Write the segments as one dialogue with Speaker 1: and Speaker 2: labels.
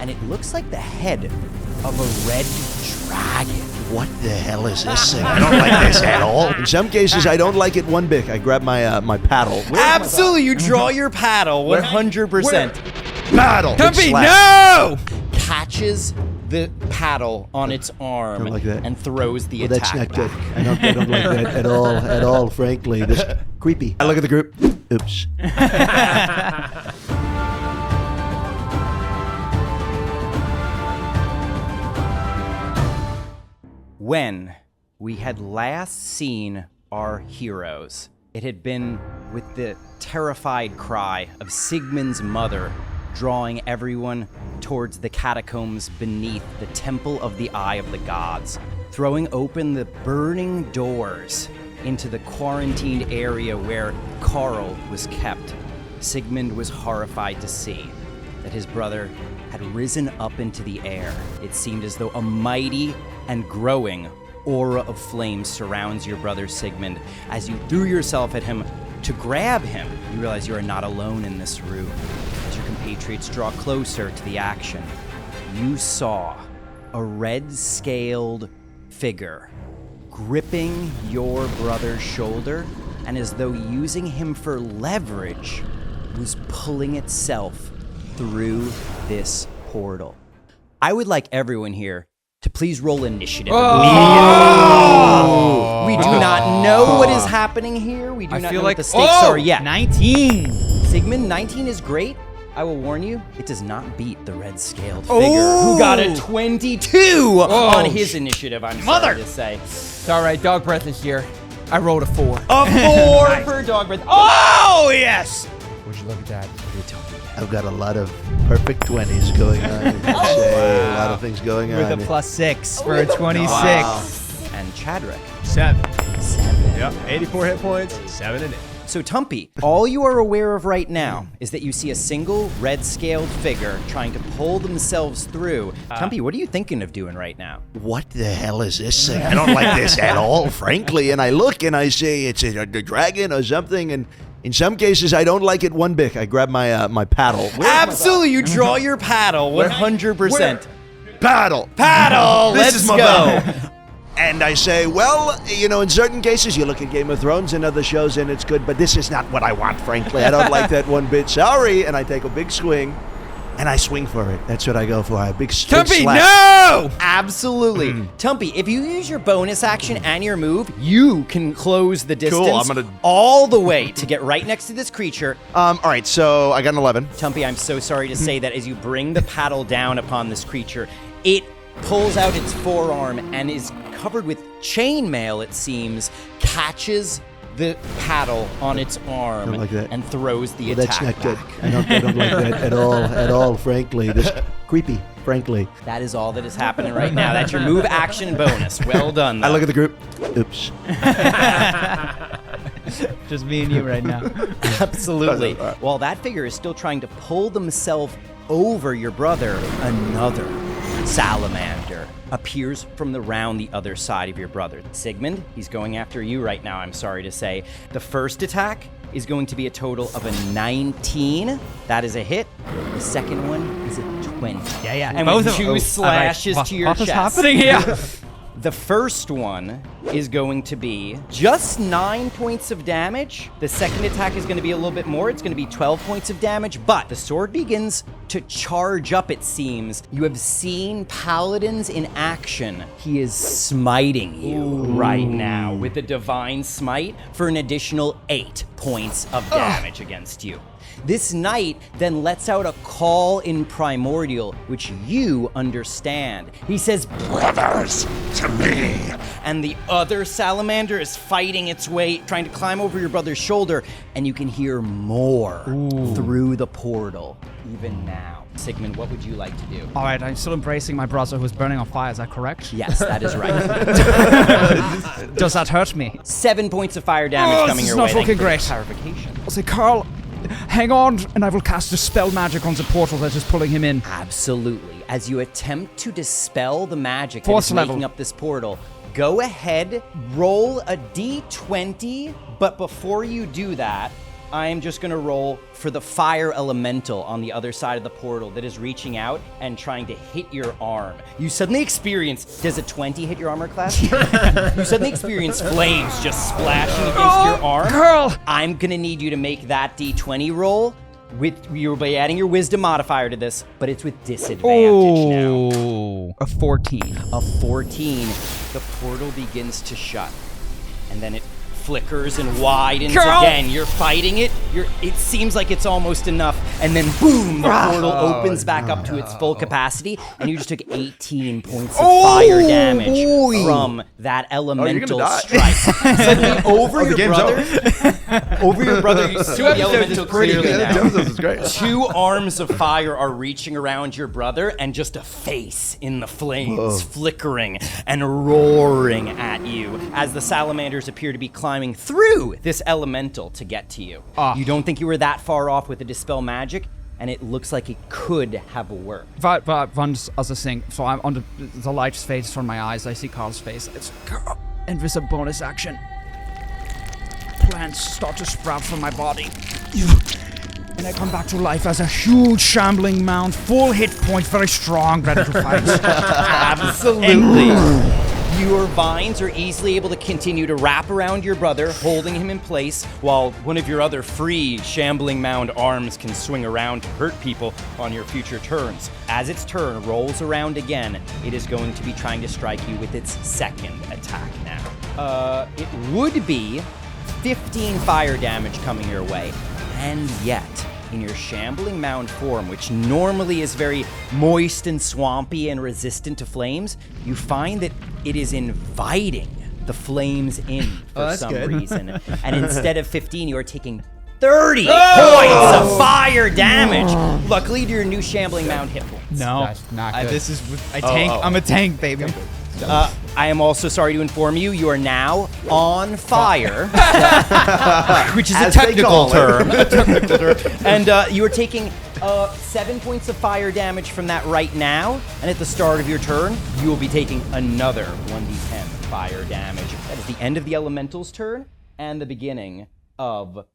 Speaker 1: and it looks like the head of a red dragon.
Speaker 2: What the hell is this thing? I don't like this at all. In some cases, I don't like it one bit. I grab my my paddle.
Speaker 1: Absolutely, you draw your paddle, 100%.
Speaker 2: Paddle!
Speaker 3: Tumpy, no!
Speaker 1: Catches the paddle on its arm
Speaker 2: Don't like that.
Speaker 1: and throws the
Speaker 2: Well, that's
Speaker 1: attack
Speaker 2: not good.
Speaker 1: back.
Speaker 2: I don't like that at all, frankly. This creepy. I look at the group. Oops.
Speaker 1: When we had last seen our heroes, it had been with the terrified cry of Sigmund's mother drawing everyone towards the catacombs beneath the Temple of the Eye of the Gods, throwing open the burning doors into the quarantined area where Carl was kept. Sigmund was horrified to see that his brother had risen up into the air. It seemed as though a mighty and growing aura of flame surrounds your brother Sigmund. As you threw yourself at him to grab him, you realize you are not alone in this room. As your compatriots draw closer to the action, you saw a red-scaled figure gripping your brother's shoulder, and as though using him for leverage, was pulling itself through this portal. I would like everyone here to please roll initiative.
Speaker 3: Oh!
Speaker 1: We do not know what is happening here. We do not know what the stakes are yet.
Speaker 3: 19.
Speaker 1: Sigmund, 19 is great. I will warn you, it does not beat the red-scaled figure who got a 22 on his initiative, I'm sorry to say.
Speaker 3: It's all right, Dogbreath is here. I rolled a 4.
Speaker 1: A 4 for Dogbreath. Oh, yes!
Speaker 3: Would you look at that?
Speaker 2: I've got a lot of perfect 20s going on. I'd say. A lot of things going
Speaker 4: With
Speaker 2: on.
Speaker 4: a +6 for a 26.
Speaker 1: Wow. And Chadrick.
Speaker 5: 7.
Speaker 1: 7.
Speaker 5: Yep, 84 hit points, 7 in it.
Speaker 1: So Tumpy, all you are aware of right now is that you see a single red-scaled figure trying to pull themselves through. Tumpy, what are you thinking of doing right now?
Speaker 2: What the hell is this thing? I don't like this at all, frankly. And I look and I say it's a dragon or something. And in some cases, I don't like it one bit. I grab my my paddle.
Speaker 1: Absolutely, you draw your paddle, 100%.
Speaker 2: Paddle!
Speaker 1: Paddle, let's go.
Speaker 2: And I say, well, you know, in certain cases, you look at Game of Thrones and other shows and it's good, but this is not what I want, frankly. I don't like that one bit. Sorry. And I take a big swing and I swing for it. That's what I go for. A big
Speaker 3: Tumpy,
Speaker 2: slap.
Speaker 3: no!
Speaker 1: Absolutely. Tumpy, if you use your bonus action and your move, you can close the distance
Speaker 2: Cool, I'm gonna-
Speaker 1: all the way to get right next to this creature.
Speaker 2: All right, so I got an 11.
Speaker 1: Tumpy, I'm so sorry to say that as you bring the paddle down upon this creature, it pulls out its forearm and is covered with chainmail, it seems, catches the paddle on its arm
Speaker 2: Don't like that.
Speaker 1: and throws the
Speaker 2: Well,
Speaker 1: attack
Speaker 2: that's not
Speaker 1: back.
Speaker 2: good. I don't like that at all, frankly. This creepy, frankly.
Speaker 1: That is all that is happening right now. That's your move, action, bonus. Well done, though.
Speaker 2: I look at the group. Oops.
Speaker 4: Just me and you right now.
Speaker 1: Absolutely. While that figure is still trying to pull themselves over your brother, another salamander appears from around the other side of your brother. Sigmund, he's going after you right now, I'm sorry to say. The first attack is going to be a total of a 19. That is a hit. The second one is a 20.
Speaker 4: Yeah.
Speaker 1: And
Speaker 4: Both
Speaker 1: with
Speaker 4: of
Speaker 1: two
Speaker 4: them.
Speaker 1: slashes to your
Speaker 4: What
Speaker 1: chest.
Speaker 4: is happening here?
Speaker 1: The first one is going to be just 9 points of damage. The second attack is going to be a little bit more. It's going to be 12 points of damage, but the sword begins to charge up, it seems. You have seen paladins in action. He is smiting you right now with a divine smite for an additional 8 points of damage against you. This knight then lets out a call in primordial, which you understand. He says, "Brothers, to me!" And the other salamander is fighting its way, trying to climb over your brother's shoulder, and you can hear more through the portal, even now. Sigmund, what would you like to do?
Speaker 4: All right, I'm still embracing my brother who's burning on fire. Is that correct?
Speaker 1: Yes, that is right.
Speaker 4: Does that hurt me?
Speaker 1: 7 points of fire damage
Speaker 4: Oh,
Speaker 1: coming
Speaker 4: this
Speaker 1: your
Speaker 4: is not
Speaker 1: way. Thank you
Speaker 4: fucking
Speaker 1: for the
Speaker 4: great.
Speaker 1: clarification.
Speaker 4: I'll say, Carl, hang on, and I will cast Dispel Magic on the portal that is pulling him in.
Speaker 1: Absolutely. As you attempt to dispel the magic that
Speaker 4: Fourth
Speaker 1: is
Speaker 4: level.
Speaker 1: making up this portal, go ahead, roll a d20, but before you do that, I'm just gonna roll for the fire elemental on the other side of the portal that is reaching out and trying to hit your arm. You suddenly experience, does a 20 hit your armor class? You suddenly experience flames just splashing against your arm.
Speaker 4: Girl!
Speaker 1: I'm gonna need you to make that D20 roll. You'll be adding your wisdom modifier to this, but it's with disadvantage now.
Speaker 4: Oh, a 14.
Speaker 1: A 14. The portal begins to shut, and then it flickers and widens again. You're fighting it. It seems like it's almost enough, and then boom, the portal opens back up to its full capacity, and you just took 18 points of fire damage from that elemental strike. Suddenly, over your brother, you see the elemental clearly now.
Speaker 2: This is great.
Speaker 1: 2 arms of fire are reaching around your brother, and just a face in the flames, flickering and roaring at you as the salamanders appear to be climbing through this elemental to get to you. You don't think you were that far off with the Dispel Magic, and it looks like it could have worked.
Speaker 4: Once as a thing, so I'm on the light fades from my eyes. I see Carl's face. It's and with a bonus action, plants start to sprout from my body, and I come back to life as a huge shambling mound, full hit points, very strong, ready to fight.
Speaker 1: Absolutely. Your vines are easily able to continue to wrap around your brother, holding him in place, while one of your other free shambling mound arms can swing around to hurt people on your future turns. As its turn rolls around again, it is going to be trying to strike you with its second attack now. It would be 15 fire damage coming your way, and yet, in your shambling mound form, which normally is very moist and swampy and resistant to flames, you find that it is inviting the flames in for some reason. And instead of 15, you are taking 30 points of fire damage. Luckily, to your new shambling mound hit points.
Speaker 4: No,
Speaker 3: That's not good.
Speaker 4: this is I tank. I'm a tank, baby.
Speaker 1: I am also sorry to inform you, you are now on fire, which is a
Speaker 2: As they
Speaker 1: technical
Speaker 2: call
Speaker 1: term. And you are taking 7 points of fire damage from that right now, and at the start of your turn, you will be taking another 1d10 fire damage. That is the end of the elemental's turn, and the beginning of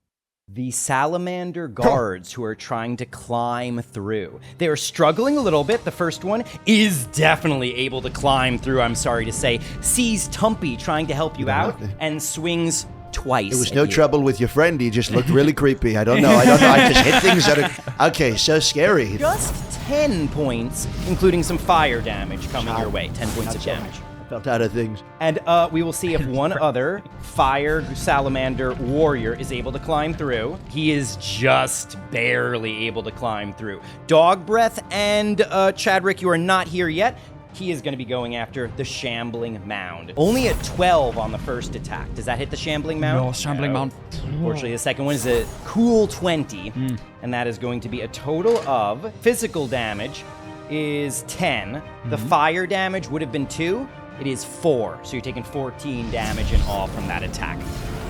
Speaker 1: the salamander guards who are trying to climb through. They are struggling a little bit. The first one is definitely able to climb through, I'm sorry to say. Sees Tumpy trying to help you out and swings twice.
Speaker 2: It was
Speaker 1: at
Speaker 2: no
Speaker 1: you.
Speaker 2: trouble with your friend. He just looked really creepy. I don't know. I just hit things that are... Okay, so scary.
Speaker 1: Just 10 points, including some fire damage coming your way. 10 points of damage.
Speaker 2: I felt out of things.
Speaker 1: And we will see if one other fire salamander warrior is able to climb through. He is just barely able to climb through. Dogbreath and Chadrick, you are not here yet. He is going to be going after the shambling mound. Only a 12 on the first attack. Does that hit the shambling mound?
Speaker 4: No, shambling mound.
Speaker 1: Unfortunately, the second one is a cool 20, and that is going to be a total of physical damage is 10. The fire damage would have been 2. It is 4, so you're taking 14 damage in all from that attack.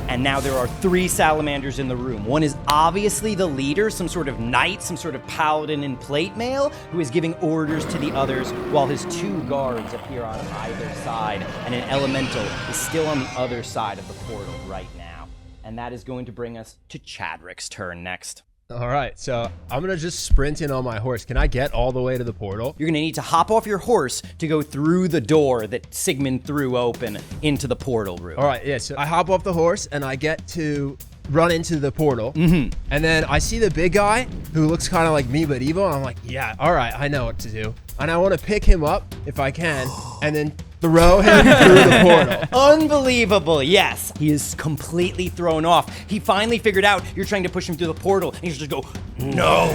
Speaker 1: And now there are 3 salamanders in the room. One is obviously the leader, some sort of knight, some sort of paladin in plate mail, who is giving orders to the others, while his 2 guards appear on either side, and an elemental is still on the other side of the portal right now. And that is going to bring us to Chadrick's turn next.
Speaker 5: All right, so I'm going to just sprint in on my horse. Can I get all the way to the portal?
Speaker 1: You're going to need to hop off your horse to go through the door that Sigmund threw open into the portal room.
Speaker 5: All right, yeah, so I hop off the horse and I get to run into the portal. And then I see the big guy who looks kind of like me but evil. And I'm like, yeah, all right, I know what to do. And I want to pick him up if I can and then throw him through the portal.
Speaker 1: Unbelievable, yes. He is completely thrown off. He finally figured out you're trying to push him through the portal, and you just go, no.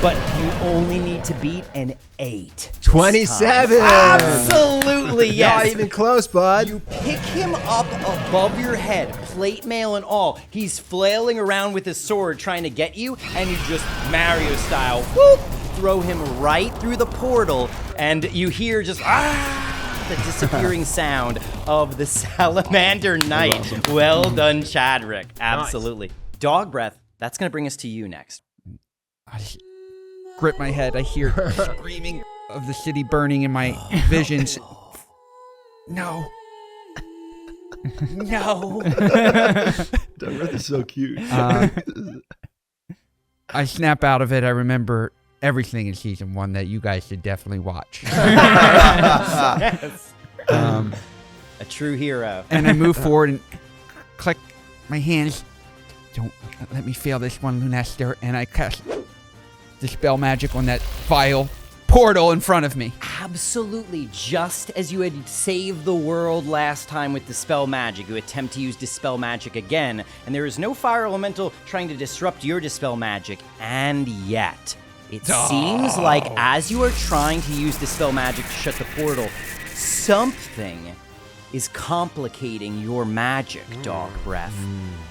Speaker 1: But you only need to beat an 8.
Speaker 5: 27.
Speaker 1: Absolutely, yes.
Speaker 5: Not even close, bud.
Speaker 1: You pick him up above your head, plate mail and all. He's flailing around with his sword trying to get you, and you just Mario style, whoop, throw him right through the portal, and you hear just, the disappearing sound of the salamander knight.
Speaker 2: Awesome.
Speaker 1: Well done, Chadrick. Absolutely. Dogbreath, that's going to bring us to you next.
Speaker 4: I grip my head. I hear screaming of the city burning in my visions. No.
Speaker 1: No.
Speaker 2: Dogbreath is so cute.
Speaker 3: I snap out of it. I remember everything in season 1 that you guys should definitely watch.
Speaker 1: Yes. A true hero.
Speaker 3: And I move forward and click my hands. Don't let me fail this one, Lunester. And I cast Dispel Magic on that vile portal in front of me.
Speaker 1: Absolutely. Just as you had saved the world last time with Dispel Magic, you attempt to use Dispel Magic again, and there is no fire elemental trying to disrupt your Dispel Magic, and yet, it seems like as you are trying to use Dispel Magic to shut the portal, something is complicating your magic, Dogbreath.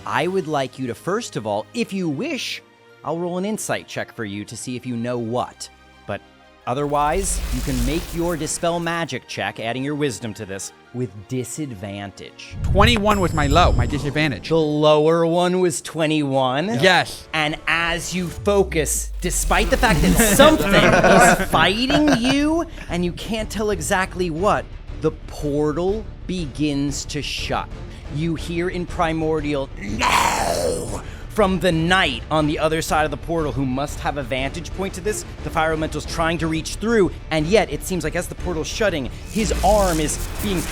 Speaker 1: I would like you to, first of all, if you wish, I'll roll an insight check for you to see if you know what. But otherwise, you can make your Dispel Magic check, adding your wisdom to this, with disadvantage.
Speaker 3: 21 was my low, my disadvantage.
Speaker 1: The lower one was 21.
Speaker 3: Yes.
Speaker 1: And as you focus, despite the fact that something is fighting you, and you can't tell exactly what, the portal begins to shut. You hear in Primordial, "No!" from the knight on the other side of the portal, who must have a vantage point to this. The fire elemental's trying to reach through, and yet it seems like as the portal's shutting, his arm is being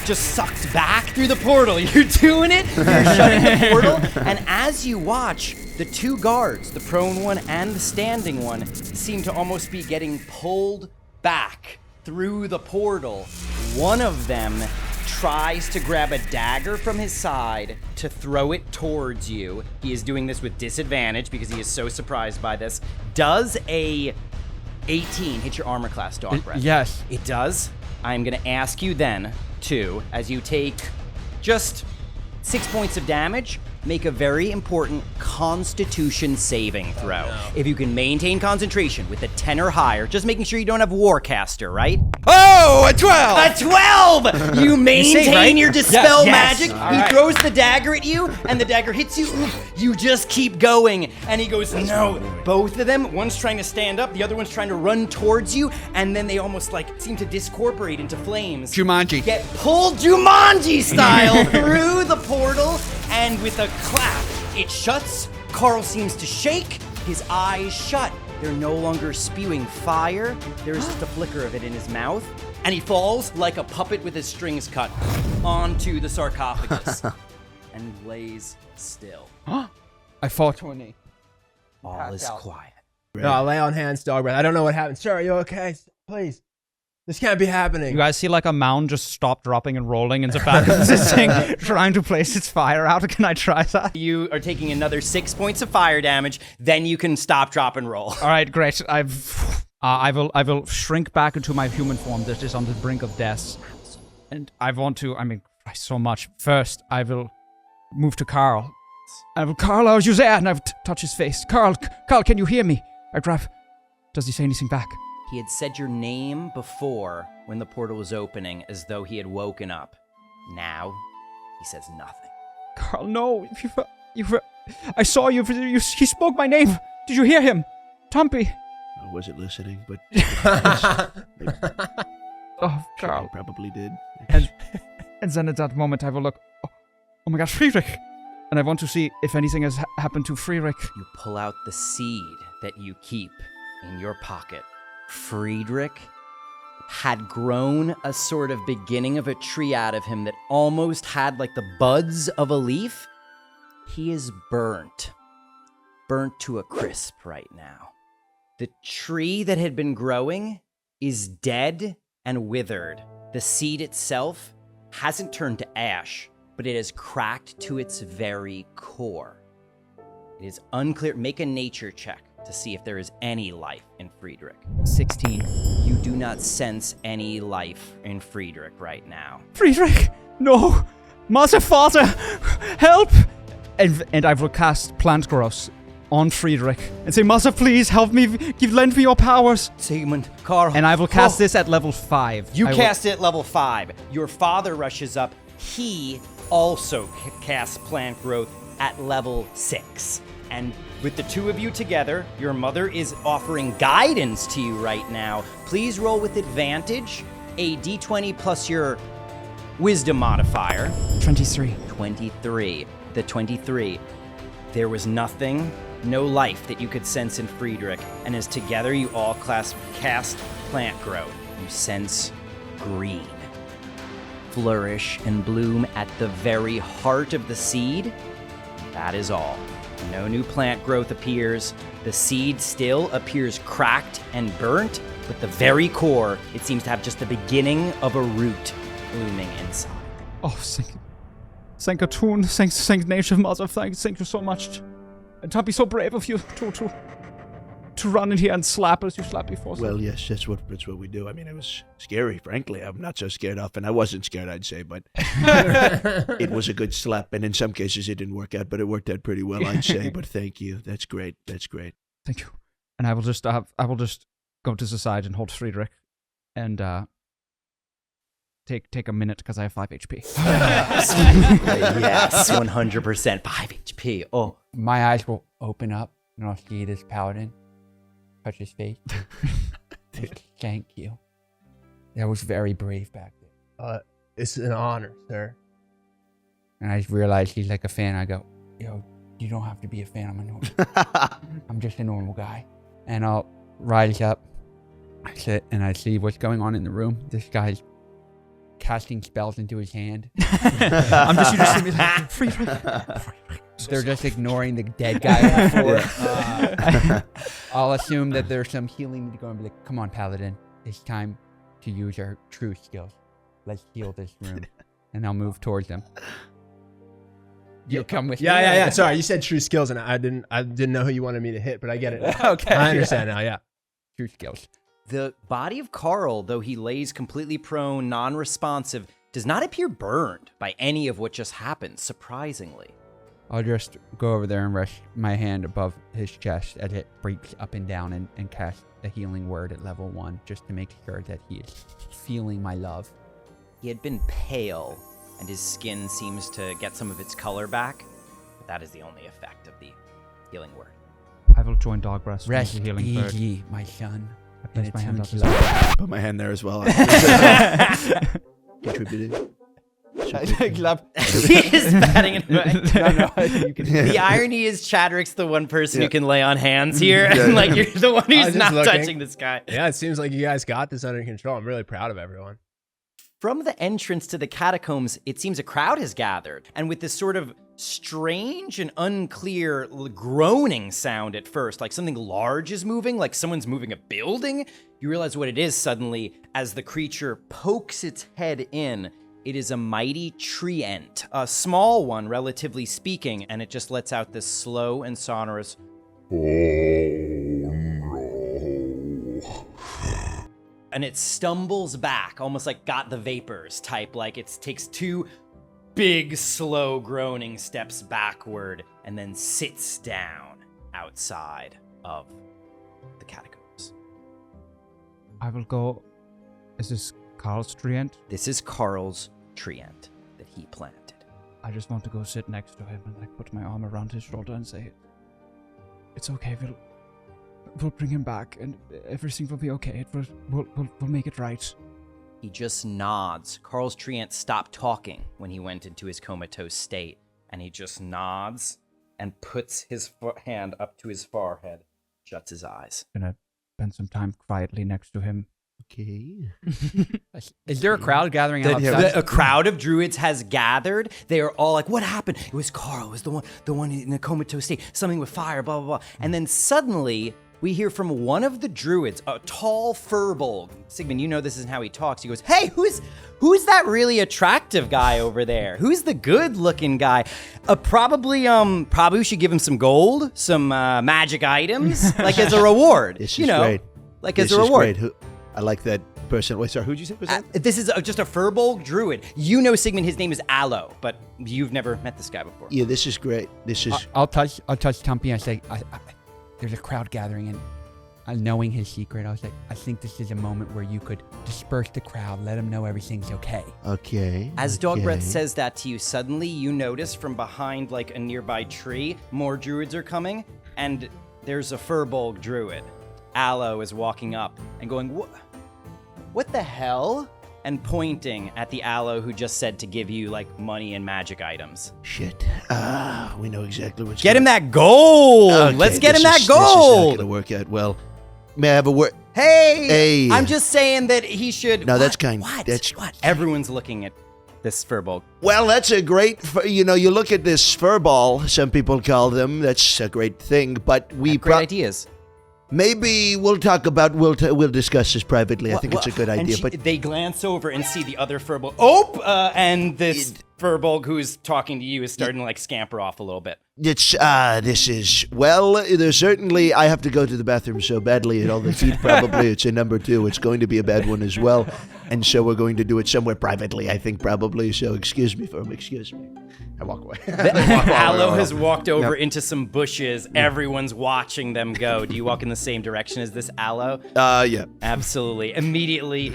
Speaker 1: just sucked back through the portal. You're doing it, you're shutting the portal, and as you watch, the two guards, the prone one and the standing one, seem to almost be getting pulled back through the portal. One of them tries to grab a dagger from his side to throw it towards you. He is doing this with disadvantage because he is so surprised by this. Does a 18 hit your armor class, Dogbreath?
Speaker 3: Yes.
Speaker 1: It does. I'm going to ask you then to, as you take just 6 points of damage, make a very important Constitution saving throw.
Speaker 5: Oh, no.
Speaker 1: If you can maintain concentration with a 10 or higher, just making sure you don't have Warcaster, right?
Speaker 3: Oh, a 12!
Speaker 1: A 12! You maintain
Speaker 3: right?
Speaker 1: your Dispel
Speaker 3: Yes.
Speaker 1: Magic.
Speaker 3: All
Speaker 1: He
Speaker 3: right.
Speaker 1: throws the dagger at you, and the dagger hits you. You just keep going. And he goes, no. Both of them, one's trying to stand up, the other one's trying to run towards you, and then they almost like seem to discorporate into flames.
Speaker 3: Jumanji.
Speaker 1: Get pulled Jumanji style through the portal, and with a clap, it shuts. Carl seems to shake. His eyes shut. They're no longer spewing fire. There's just a flicker of it in his mouth. And he falls like a puppet with his strings cut onto the sarcophagus and lays still.
Speaker 3: I fall to a knee.
Speaker 1: All is quiet.
Speaker 5: No, lay on hands, Dogbreath. I don't know what happened. Sir, are you okay? Please. This can't be happening.
Speaker 4: You guys see like a mound just stop dropping and rolling and Zabat is sitting trying to place its fire out. Can I try that?
Speaker 1: You are taking another 6 points of fire damage. Then you can stop, drop, and roll.
Speaker 4: All right, great. I will shrink back into my human form that is on the brink of death. And I want to, so much. First, I will move to Carl. Carl, are you there? And I will touch his face. Carl, can you hear me? I grab. Does he say anything back?
Speaker 1: He had said your name before when the portal was opening, as though he had woken up. Now, he says nothing.
Speaker 4: Carl, no. I saw you. He spoke my name. Did you hear him? Tumpy.
Speaker 2: I wasn't listening, but
Speaker 4: Oh, Carl.
Speaker 2: I probably did.
Speaker 4: And then at that moment, I will look. Oh my gosh, Friedrich. And I want to see if anything has happened to Friedrich.
Speaker 1: You pull out the seed that you keep in your pocket. Friedrich had grown a sort of beginning of a tree out of him that almost had like the buds of a leaf. He is burnt to a crisp right now. The tree that had been growing is dead and withered. The seed itself hasn't turned to ash, but it has cracked to its very core. It is unclear. Make a nature check to see if there is any life in Friedrich. 16. You do not sense any life in Friedrich right now.
Speaker 4: Friedrich! No! Mother, father! Help! And I will cast Plant Growth on Friedrich and say, Mother, please help me. Lend me your powers.
Speaker 1: Sigmund, Carl.
Speaker 4: And I will cast this at level 5.
Speaker 1: You cast it at level 5. Your father rushes up. He also casts Plant Growth at level 6. And with the two of you together, your mother is offering guidance to you right now. Please roll with advantage, a d20 plus your wisdom modifier.
Speaker 4: 23.
Speaker 1: 23. The 23. There was nothing, no life that you could sense in Friedrich, and as together you all cast plant growth. You sense green. Flourish and bloom at the very heart of the seed. That is all. No new plant growth appears. The seed still appears cracked and burnt, but the very core, it seems to have just the beginning of a root blooming inside.
Speaker 4: Oh, thank Atun, thank Nature Mother, thank you so much. And Tumpy, so brave of you to run in here and slap as you slapped before.
Speaker 2: Well, yes, that's what we do. I mean, it was scary, frankly. I'm not so scared often. I wasn't scared, I'd say, but it was a good slap. And in some cases, it didn't work out, but it worked out pretty well, I'd say. But thank you. That's great. That's great.
Speaker 4: Thank you. And I will just go to the side and hold Friedrich, and take a minute because I have 5 HP.
Speaker 1: Yes, 100%. 5 HP. Oh.
Speaker 3: My eyes will open up, and I'll see this paladin touch his face. Thank you. That was very brave back there.
Speaker 5: It's an honor, sir.
Speaker 3: And I realize he's like a fan. I go, yo, you don't have to be a fan. I'm just a normal guy. And I'll rise up. I sit and I see what's going on in the room. This guy's casting spells into his hand.
Speaker 4: I'm just, you just see me like, Friedrich.
Speaker 3: They're just ignoring the dead guy on the floor. I'll assume that there's some healing to go and be like, come on, Paladin. It's time to use our true skills. Let's heal this room. And I'll move towards them. You'll come with me?
Speaker 5: Yeah. Sorry, you said true skills, and I didn't know who you wanted me to hit, but I get it.
Speaker 3: Okay.
Speaker 5: I understand now, yeah.
Speaker 3: True skills.
Speaker 1: The body of Carl, though he lays completely prone, non-responsive, does not appear burned by any of what just happened, surprisingly.
Speaker 3: I'll just go over there and rest my hand above his chest as it breaks up and down and cast a healing word at level 1 just to make sure that he is feeling my love.
Speaker 1: He had been pale, and his skin seems to get some of its color back, but that is the only effect of the healing word.
Speaker 4: I will join Dogbreath.
Speaker 3: Rest
Speaker 4: healing
Speaker 3: easy, my son.
Speaker 4: I place my hand up his
Speaker 2: Put my hand there as well. Contributed.
Speaker 1: He is batting it away. The irony is Chadrick's the one person who can lay on hands here, and like you're the one who's not touching this guy.
Speaker 5: Yeah, it seems like you guys got this under control. I'm really proud of everyone.
Speaker 1: From the entrance to the catacombs, it seems a crowd has gathered, and with this sort of strange and unclear groaning sound at first, like something large is moving, like someone's moving a building, you realize what it is suddenly as the creature pokes its head in. It is a mighty treant, a small one, relatively speaking, and it just lets out this slow and sonorous and it stumbles back, almost like got the vapors type, like it takes 2 big, slow, groaning steps backward and then sits down outside of the catacombs.
Speaker 4: I will go. Is this Carl's treant?
Speaker 1: This is Carl's treant that he planted.
Speaker 4: I just want to go sit next to him and like put my arm around his shoulder and say, "It's okay. We'll bring him back, and everything will be okay. We'll make it right."
Speaker 1: He just nods. Carl's treant stopped talking when he went into his comatose state, and he just nods and puts his hand up to his forehead, shuts his eyes.
Speaker 4: Gonna spend some time quietly next to him.
Speaker 2: Okay.
Speaker 3: Is there a crowd gathering outside?
Speaker 1: A crowd of druids has gathered. They are all like, "What happened? It was Carl. It was the one in a comatose state. Something with fire, blah, blah, blah." And then suddenly, we hear from one of the druids, a tall furbolg. Sigmund, you know this isn't how he talks. He goes, "Hey, who's that really attractive guy over there? Who's the good-looking guy? Probably we should give him some gold, some magic items, like as a reward.
Speaker 2: This is great.
Speaker 1: Like
Speaker 2: this
Speaker 1: as a reward."
Speaker 2: Is great. I like that person. Wait, sorry, who'd you say was that?
Speaker 1: This is just a furbolg druid. You know Sigmund, his name is Aloe, but you've never met this guy before.
Speaker 2: Yeah, this is great. This is...
Speaker 3: I'll touch Tumpy and say, there's a crowd gathering, and knowing his secret, I was like, I think this is a moment where you could disperse the crowd, let them know everything's okay.
Speaker 2: Okay.
Speaker 1: As Dogbreath says that to you, suddenly you notice from behind like a nearby tree, more druids are coming, and there's a furbolg druid. Aloe is walking up and going, What the hell? and pointing at the aloe who just said to give you like money and magic items.
Speaker 2: Shit. We know exactly what's
Speaker 1: Get him
Speaker 2: gonna-
Speaker 1: that gold.
Speaker 2: Okay,
Speaker 1: Let's get him
Speaker 2: this
Speaker 1: that
Speaker 2: is not
Speaker 1: gold.
Speaker 2: gonna work out well. May I have a word?
Speaker 1: Hey,
Speaker 2: Hey.
Speaker 1: I'm just saying that he should.
Speaker 2: No, that's
Speaker 1: What?
Speaker 2: kind.
Speaker 1: What?
Speaker 2: That's
Speaker 1: What? Everyone's looking at this furball.
Speaker 2: Well, that's a great. You look at this fur ball. Some people call them. That's a great thing. But we
Speaker 1: Great ideas.
Speaker 2: maybe we'll talk about. We'll discuss this privately. I think it's a good
Speaker 1: And
Speaker 2: idea. But
Speaker 1: they glance over and see the other furball. Oh, and this furball who's talking to you is starting to like scamper off a little bit.
Speaker 2: it's this is well. There's certainly. I have to go to the bathroom so badly, and all the heat probably. It's a number 2. It's going to be a bad one as well, and so we're going to do it somewhere privately. I think probably. So excuse me. I walk away.
Speaker 1: Aloe has walked over into some bushes. Everyone's watching them go. Do you walk in the same direction as this aloe?
Speaker 2: Yeah.
Speaker 1: Absolutely. Immediately,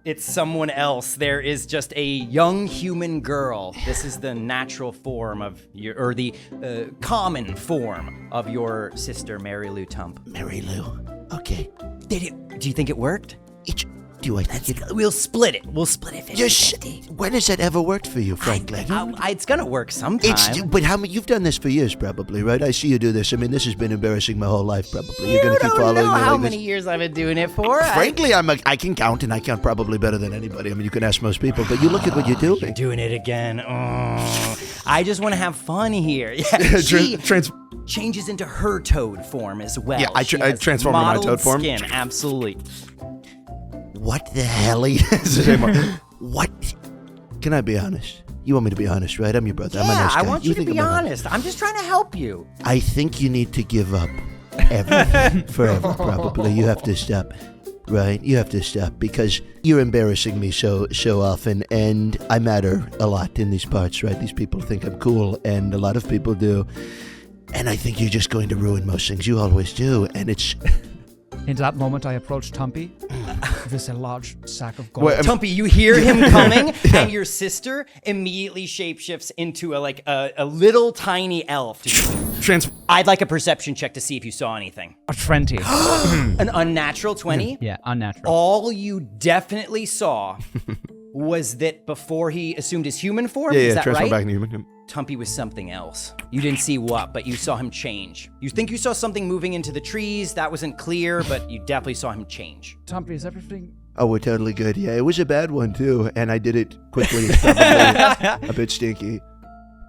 Speaker 1: it's someone else. There is just a young human girl. This is the natural form of your, or the common form of your sister, Mary Lou Tump.
Speaker 2: Mary Lou. Okay.
Speaker 1: Do you think it worked?
Speaker 2: Do I think it?
Speaker 1: We'll split it. We'll split it 50-50.
Speaker 2: When has that ever worked for you, frankly?
Speaker 1: It's gonna work sometime.
Speaker 2: But how many? You've done this for years, probably, right? I see you do this. I mean, this has been embarrassing my whole life, probably. You're gonna keep
Speaker 1: don't
Speaker 2: following
Speaker 1: know
Speaker 2: me
Speaker 1: how
Speaker 2: like
Speaker 1: many
Speaker 2: this.
Speaker 1: years I've been doing it for.
Speaker 2: Frankly, I can count, and I count probably better than anybody. I mean, you can ask most people, but you look at what you're doing.
Speaker 1: You're doing it again. Oh, I just want to have fun here. Yeah, she changes into her toad form as well.
Speaker 6: Yeah, I
Speaker 1: She
Speaker 6: I
Speaker 1: has
Speaker 6: transform into my
Speaker 1: mottled
Speaker 6: toad form.
Speaker 1: Skin, absolutely.
Speaker 2: What the hell? What? Can I be honest? You want me to be honest, right? I'm your brother. I'm a
Speaker 1: Yeah,
Speaker 2: nice guy.
Speaker 1: I want you to
Speaker 2: think
Speaker 1: be
Speaker 2: I'm a-
Speaker 1: honest. I'm just trying to help you.
Speaker 2: I think you need to give up everything forever, probably. You have to stop, right? You have to stop because you're embarrassing me so often, and I matter a lot in these parts, right? These people think I'm cool, and a lot of people do. And I think you're just going to ruin most things. You always do, and it's...
Speaker 4: In that moment, I approached Tumpy with a large sack of gold.
Speaker 1: Tumpy, you hear him coming, and your sister immediately shapeshifts into a little tiny elf. I'd like a perception check to see if you saw anything.
Speaker 4: A 20.
Speaker 1: An unnatural 20?
Speaker 4: Yeah, unnatural.
Speaker 1: All you definitely saw was that before he assumed his human form,
Speaker 6: Yeah,
Speaker 1: is that
Speaker 6: transform
Speaker 1: right?
Speaker 6: back into human.
Speaker 1: Tumpy was something else. You didn't see what, but you saw him change. You think you saw something moving into the trees. That wasn't clear, but you definitely saw him change.
Speaker 4: Tumpy, is everything...
Speaker 2: Oh, we're totally good. Yeah, it was a bad one, too, and I did it quickly. It's probably a bit stinky.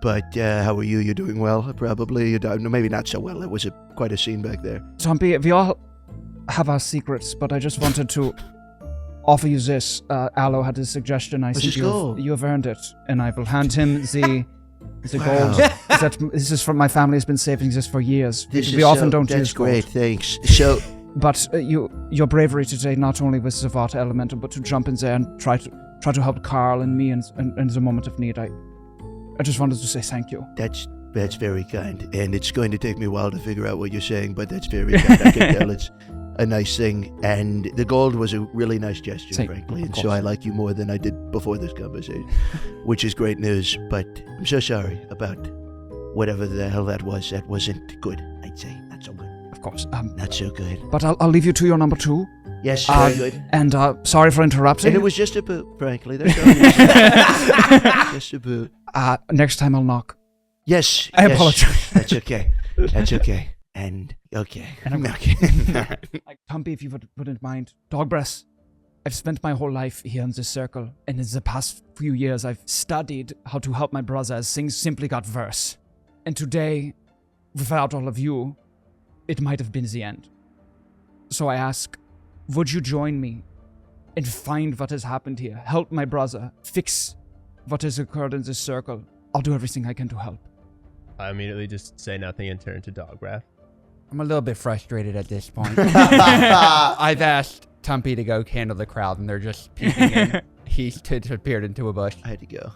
Speaker 2: But how are you? You're doing well, probably. Maybe not so well. It was quite a scene back there.
Speaker 4: Tumpy, we all have our secrets, but I just wanted to offer you this. Aloe had a suggestion. I
Speaker 2: What's
Speaker 4: think
Speaker 2: his goal?
Speaker 4: you have earned it, and I will hand him the gold. This is from my family. Has been saving this for years. We often don't
Speaker 2: That's
Speaker 4: use gold.
Speaker 2: great, thanks. So...
Speaker 4: But your bravery today, not only with the water elemental, but to jump in there and try to help Carl and me in the moment of need. I just wanted to say thank you.
Speaker 2: That's very kind, and it's going to take me a while to figure out what you're saying, but that's very kind. I can tell it's a nice thing, and the gold was a really nice gesture, frankly, and so I like you more than I did before this conversation, which is great news, but I'm so sorry about whatever the hell that was. That wasn't good, I'd say. Not so good.
Speaker 4: Of course.
Speaker 2: Not so good.
Speaker 4: But I'll leave you to your number 2.
Speaker 2: Yes, very good.
Speaker 4: And sorry for interrupting.
Speaker 2: And it was just a boot, frankly. That's all it is. Just a boot.
Speaker 4: Next time I'll knock.
Speaker 2: Yes.
Speaker 4: I apologize.
Speaker 2: That's okay. That's okay. And okay. Okay.
Speaker 4: Tumpy, if you wouldn't mind. Dogbreath. I've spent my whole life here in this circle, and in the past few years I've studied how to help my brother as things simply got worse. And today, without all of you, it might have been the end. So I ask, would you join me and find what has happened here? Help my brother. Fix what has occurred in this circle. I'll do everything I can to help.
Speaker 5: I immediately just say nothing and turn to Dogbreath.
Speaker 3: I'm a little bit frustrated at this point. I've asked Tumpy to go handle the crowd, and they're just peeking in. He's disappeared into a bush.
Speaker 2: I had to go.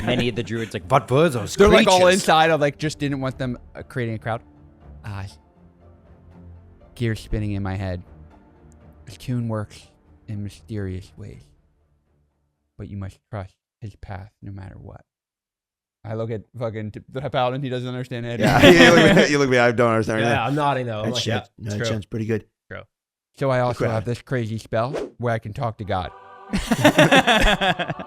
Speaker 1: Many of the druids like, what were those
Speaker 3: They're like all
Speaker 1: creatures?"
Speaker 3: inside. I just didn't want them creating a crowd. Gears spinning in my head. Tune works in mysterious ways, but you must trust his path no matter what. I look at fucking the paladin. He doesn't understand it.
Speaker 6: Yeah, you look at me. I don't understand.
Speaker 5: Yeah, I'm nodding though. I'm
Speaker 2: That's
Speaker 5: like, yeah,
Speaker 2: no,
Speaker 5: it's
Speaker 2: that
Speaker 5: true.
Speaker 2: sounds pretty good.
Speaker 3: So I also
Speaker 2: crowd.
Speaker 3: have this crazy spell where I can talk to God.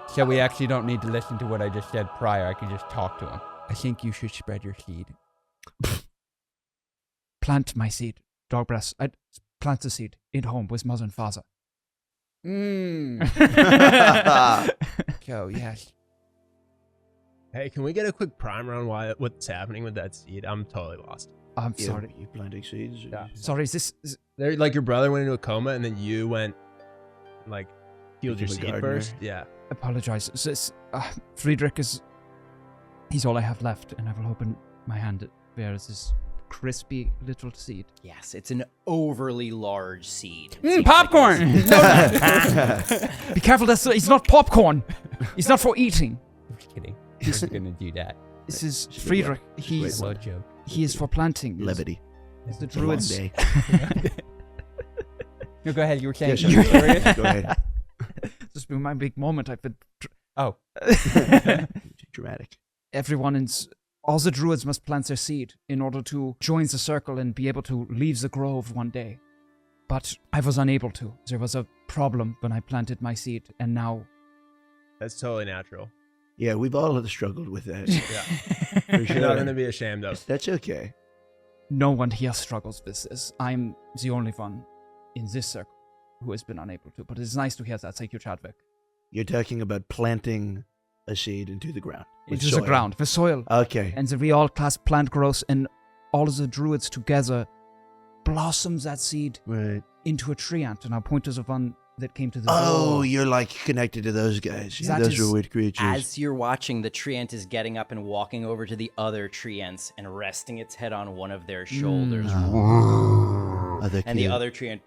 Speaker 3: So we actually don't need to listen to what I just said prior. I can just talk to him. I think you should spread your seed.
Speaker 4: Plant my seed. Dogbreath. I plant the seed in home with mother and father.
Speaker 3: So, yes.
Speaker 5: Hey, can we get a quick primer on what's happening with that seed? I'm totally lost.
Speaker 4: I'm sorry.
Speaker 2: You planting seeds?
Speaker 5: Yeah.
Speaker 4: Sorry, is
Speaker 5: They're like your brother went into a coma and then you went like healed your
Speaker 2: Became a
Speaker 5: seed
Speaker 2: gardener.
Speaker 5: first. Yeah.
Speaker 4: apologize. Friedrich he's all I have left, and I will open my hand. There is this crispy little seed.
Speaker 1: Yes, it's an overly large seed.
Speaker 4: Popcorn! Be careful, it's not popcorn. It's not for eating.
Speaker 3: I'm just kidding. He's going to do that.
Speaker 4: This is Friedrich.
Speaker 3: It's a joke.
Speaker 4: He is for planting.
Speaker 2: Levity.
Speaker 4: It's the
Speaker 2: It's a long
Speaker 4: druids.
Speaker 2: day.
Speaker 3: No, go ahead. You were saying.
Speaker 2: Yes, go ahead.
Speaker 4: This has been my big moment. I've been.
Speaker 3: Oh.
Speaker 2: Dramatic.
Speaker 4: All the druids must plant their seed in order to join the circle and be able to leave the grove one day. But I was unable to. There was a problem when I planted my seed, and now.
Speaker 5: That's totally natural.
Speaker 2: Yeah, we've all struggled with that.
Speaker 5: Yeah.
Speaker 2: For
Speaker 5: You're
Speaker 2: sure.
Speaker 5: not going to be ashamed of.
Speaker 2: That's okay.
Speaker 4: No one here struggles with this. I'm the only one in this circle who has been unable to. But it's nice to hear that. Thank you, Chadrick.
Speaker 2: You're talking about planting a seed into the ground. with
Speaker 4: Into the
Speaker 2: soil.
Speaker 4: ground, the soil.
Speaker 2: Okay.
Speaker 4: And the real class plant grows, and all of the druids together blossom that seed
Speaker 2: Right.
Speaker 4: into a tree ant. And I'll point to the one that came to the
Speaker 2: Oh,
Speaker 4: door.
Speaker 2: you're like connected to those guys. Yeah,
Speaker 4: That
Speaker 2: those
Speaker 4: is-
Speaker 2: are weird creatures.
Speaker 1: As you're watching, the tree ant is getting up and walking over to the other tree ants and resting its head on one of their shoulders.
Speaker 2: Oh, they're
Speaker 1: And the
Speaker 2: cute.
Speaker 1: other tree ant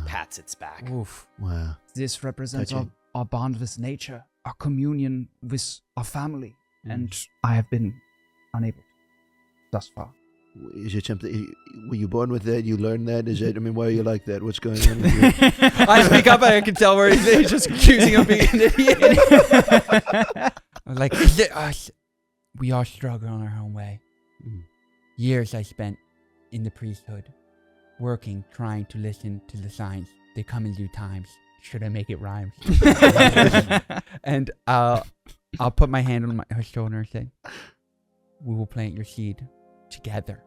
Speaker 1: pats its back.
Speaker 4: Oof.
Speaker 2: Wow.
Speaker 4: This represents our,
Speaker 2: Touching.
Speaker 4: our bond with nature, our communion with our family.
Speaker 2: Mm.
Speaker 4: And I have been unable to thus far.
Speaker 2: Is it something? Were you born with that? You learned that? Is it? I mean, why are you like that? What's going on? With you?
Speaker 3: I speak up and I can tell where he's just accusing him of being an idiot. Like, we all struggle in our own way.
Speaker 2: Mm.
Speaker 3: Years I spent in the priesthood, working, trying to listen to the signs. They come in due times. Should I make it rhyme? And I'll put my hand on her shoulder and say, we will plant your seed together.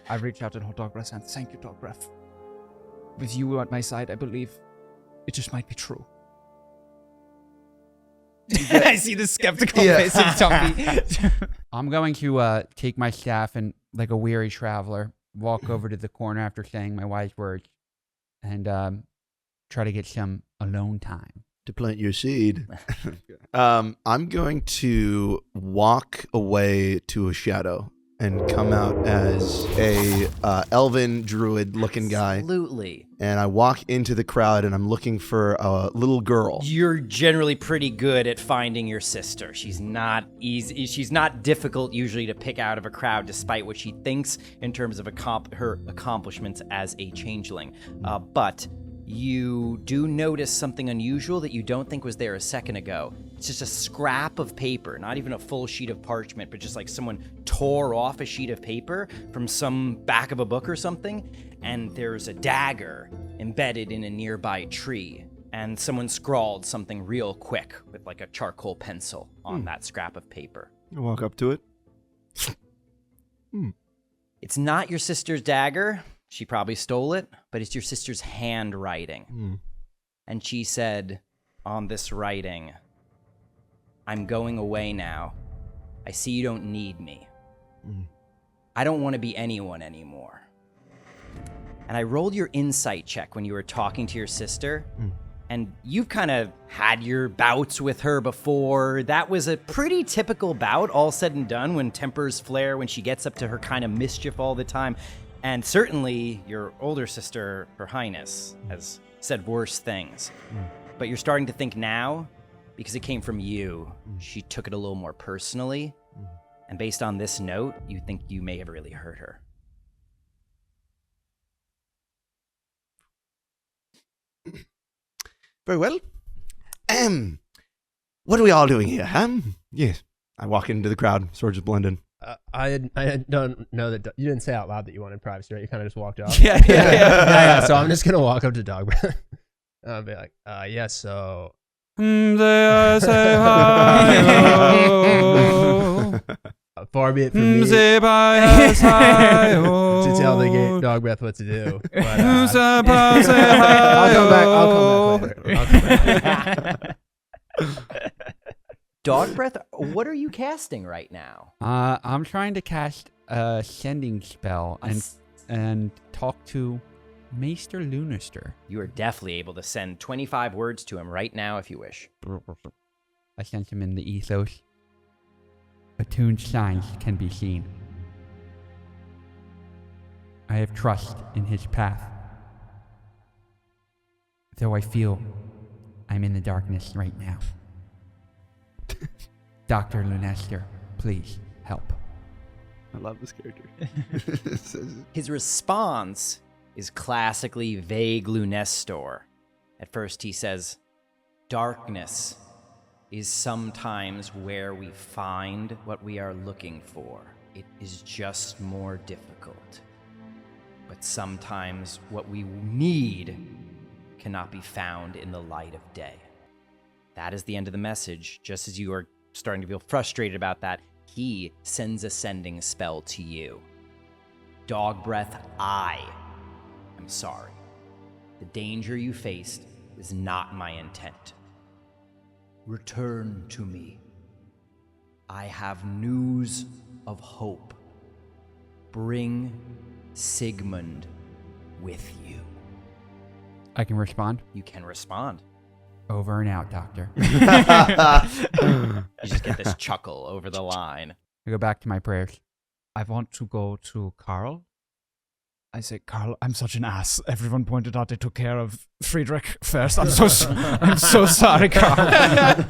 Speaker 4: I reach out and hold Dogbreath and thank you, Dogbreath. With you at my side, I believe it just might be true. I see the skeptical face of Tumpy.
Speaker 3: I'm going to take my staff and, like a weary traveler, walk over to the corner after saying my wise words and try to get some alone time.
Speaker 2: To plant your seed. I'm going to walk away to a shadow and come out as a elven druid looking guy.
Speaker 1: Absolutely.
Speaker 2: And I walk into the crowd and I'm looking for a little girl.
Speaker 1: You're generally pretty good at finding your sister. She's not easy. She's not difficult usually to pick out of a crowd, despite what she thinks in terms of her accomplishments as a changeling. But you do notice something unusual that you don't think was there a second ago. It's just a scrap of paper, not even a full sheet of parchment, but just like someone tore off a sheet of paper from some back of a book or something, and there's a dagger embedded in a nearby tree, and someone scrawled something real quick with like a charcoal pencil on that scrap of paper.
Speaker 2: I walk up to it.
Speaker 1: It's not your sister's dagger. She probably stole it, but it's your sister's handwriting. And she said on this writing, I'm going away now. I see you don't need me. I don't want to be anyone anymore. And I rolled your insight check when you were talking to your sister. And you've kind of had your bouts with her before. That was a pretty typical bout, all said and done, when tempers flare, when she gets up to her kind of mischief all the time. And certainly your older sister, Her Highness, has said worse things. But you're starting to think now, because it came from you, she took it a little more personally. And based on this note, you think you may have really hurt her.
Speaker 2: Very well. What are we all doing here, huh? Yes. I walk into the crowd, sort of just blend in.
Speaker 5: I don't know that you didn't say out loud that you wanted privacy, right? You kind of just walked off.
Speaker 4: Yeah.
Speaker 5: So I'm just gonna walk up to Dogbreath. I'll be like, yeah. So far be it from me to tell the Dogbreath what to do. But, I'll come back later.
Speaker 1: Dogbreath, what are you casting right now?
Speaker 3: I'm trying to cast a sending spell and talk to Maester Lunister.
Speaker 1: You are definitely able to send 25 words to him right now if you wish.
Speaker 3: I sent him in the ethos. Attuned signs can be seen. I have trust in his path. Though I feel I'm in the darkness right now. Dr. Lunester, please help.
Speaker 6: I love this character.
Speaker 1: His response is classically vague Lunestor. At first he says, darkness is sometimes where we find what we are looking for. It is just more difficult. But sometimes what we need cannot be found in the light of day. That is the end of the message. Just as you are starting to feel frustrated about that, he sends a sending spell to you. Dogbreath, I am sorry. The danger you faced was not my intent. Return to me. I have news of hope. Bring Sigmund with you.
Speaker 3: I can respond.
Speaker 1: You can respond.
Speaker 3: Over and out, Doctor.
Speaker 1: You just get this chuckle over the line.
Speaker 3: I go back to my prayers.
Speaker 4: I want to go to Carl. I say, Carl, I'm such an ass. Everyone pointed out they took care of Friedrich first. I'm so sorry, Carl. I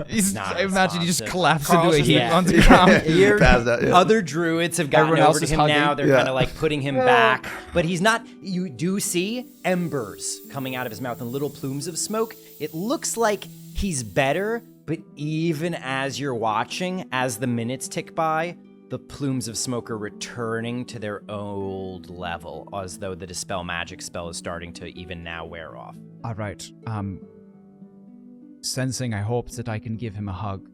Speaker 4: imagine he just collapsed into a heap on the ground.
Speaker 1: Other druids have gotten
Speaker 4: Everyone else
Speaker 1: over to
Speaker 4: is
Speaker 1: him
Speaker 4: hugging.
Speaker 1: now. They're kind of like putting him back. But he's not. You do see embers coming out of his mouth and little plumes of smoke. It looks like he's better, but even as you're watching, as the minutes tick by, the plumes of smoke are returning to their old level, as though the Dispel Magic spell is starting to even now wear off.
Speaker 4: All right. Sensing, I hope that I can give him a hug.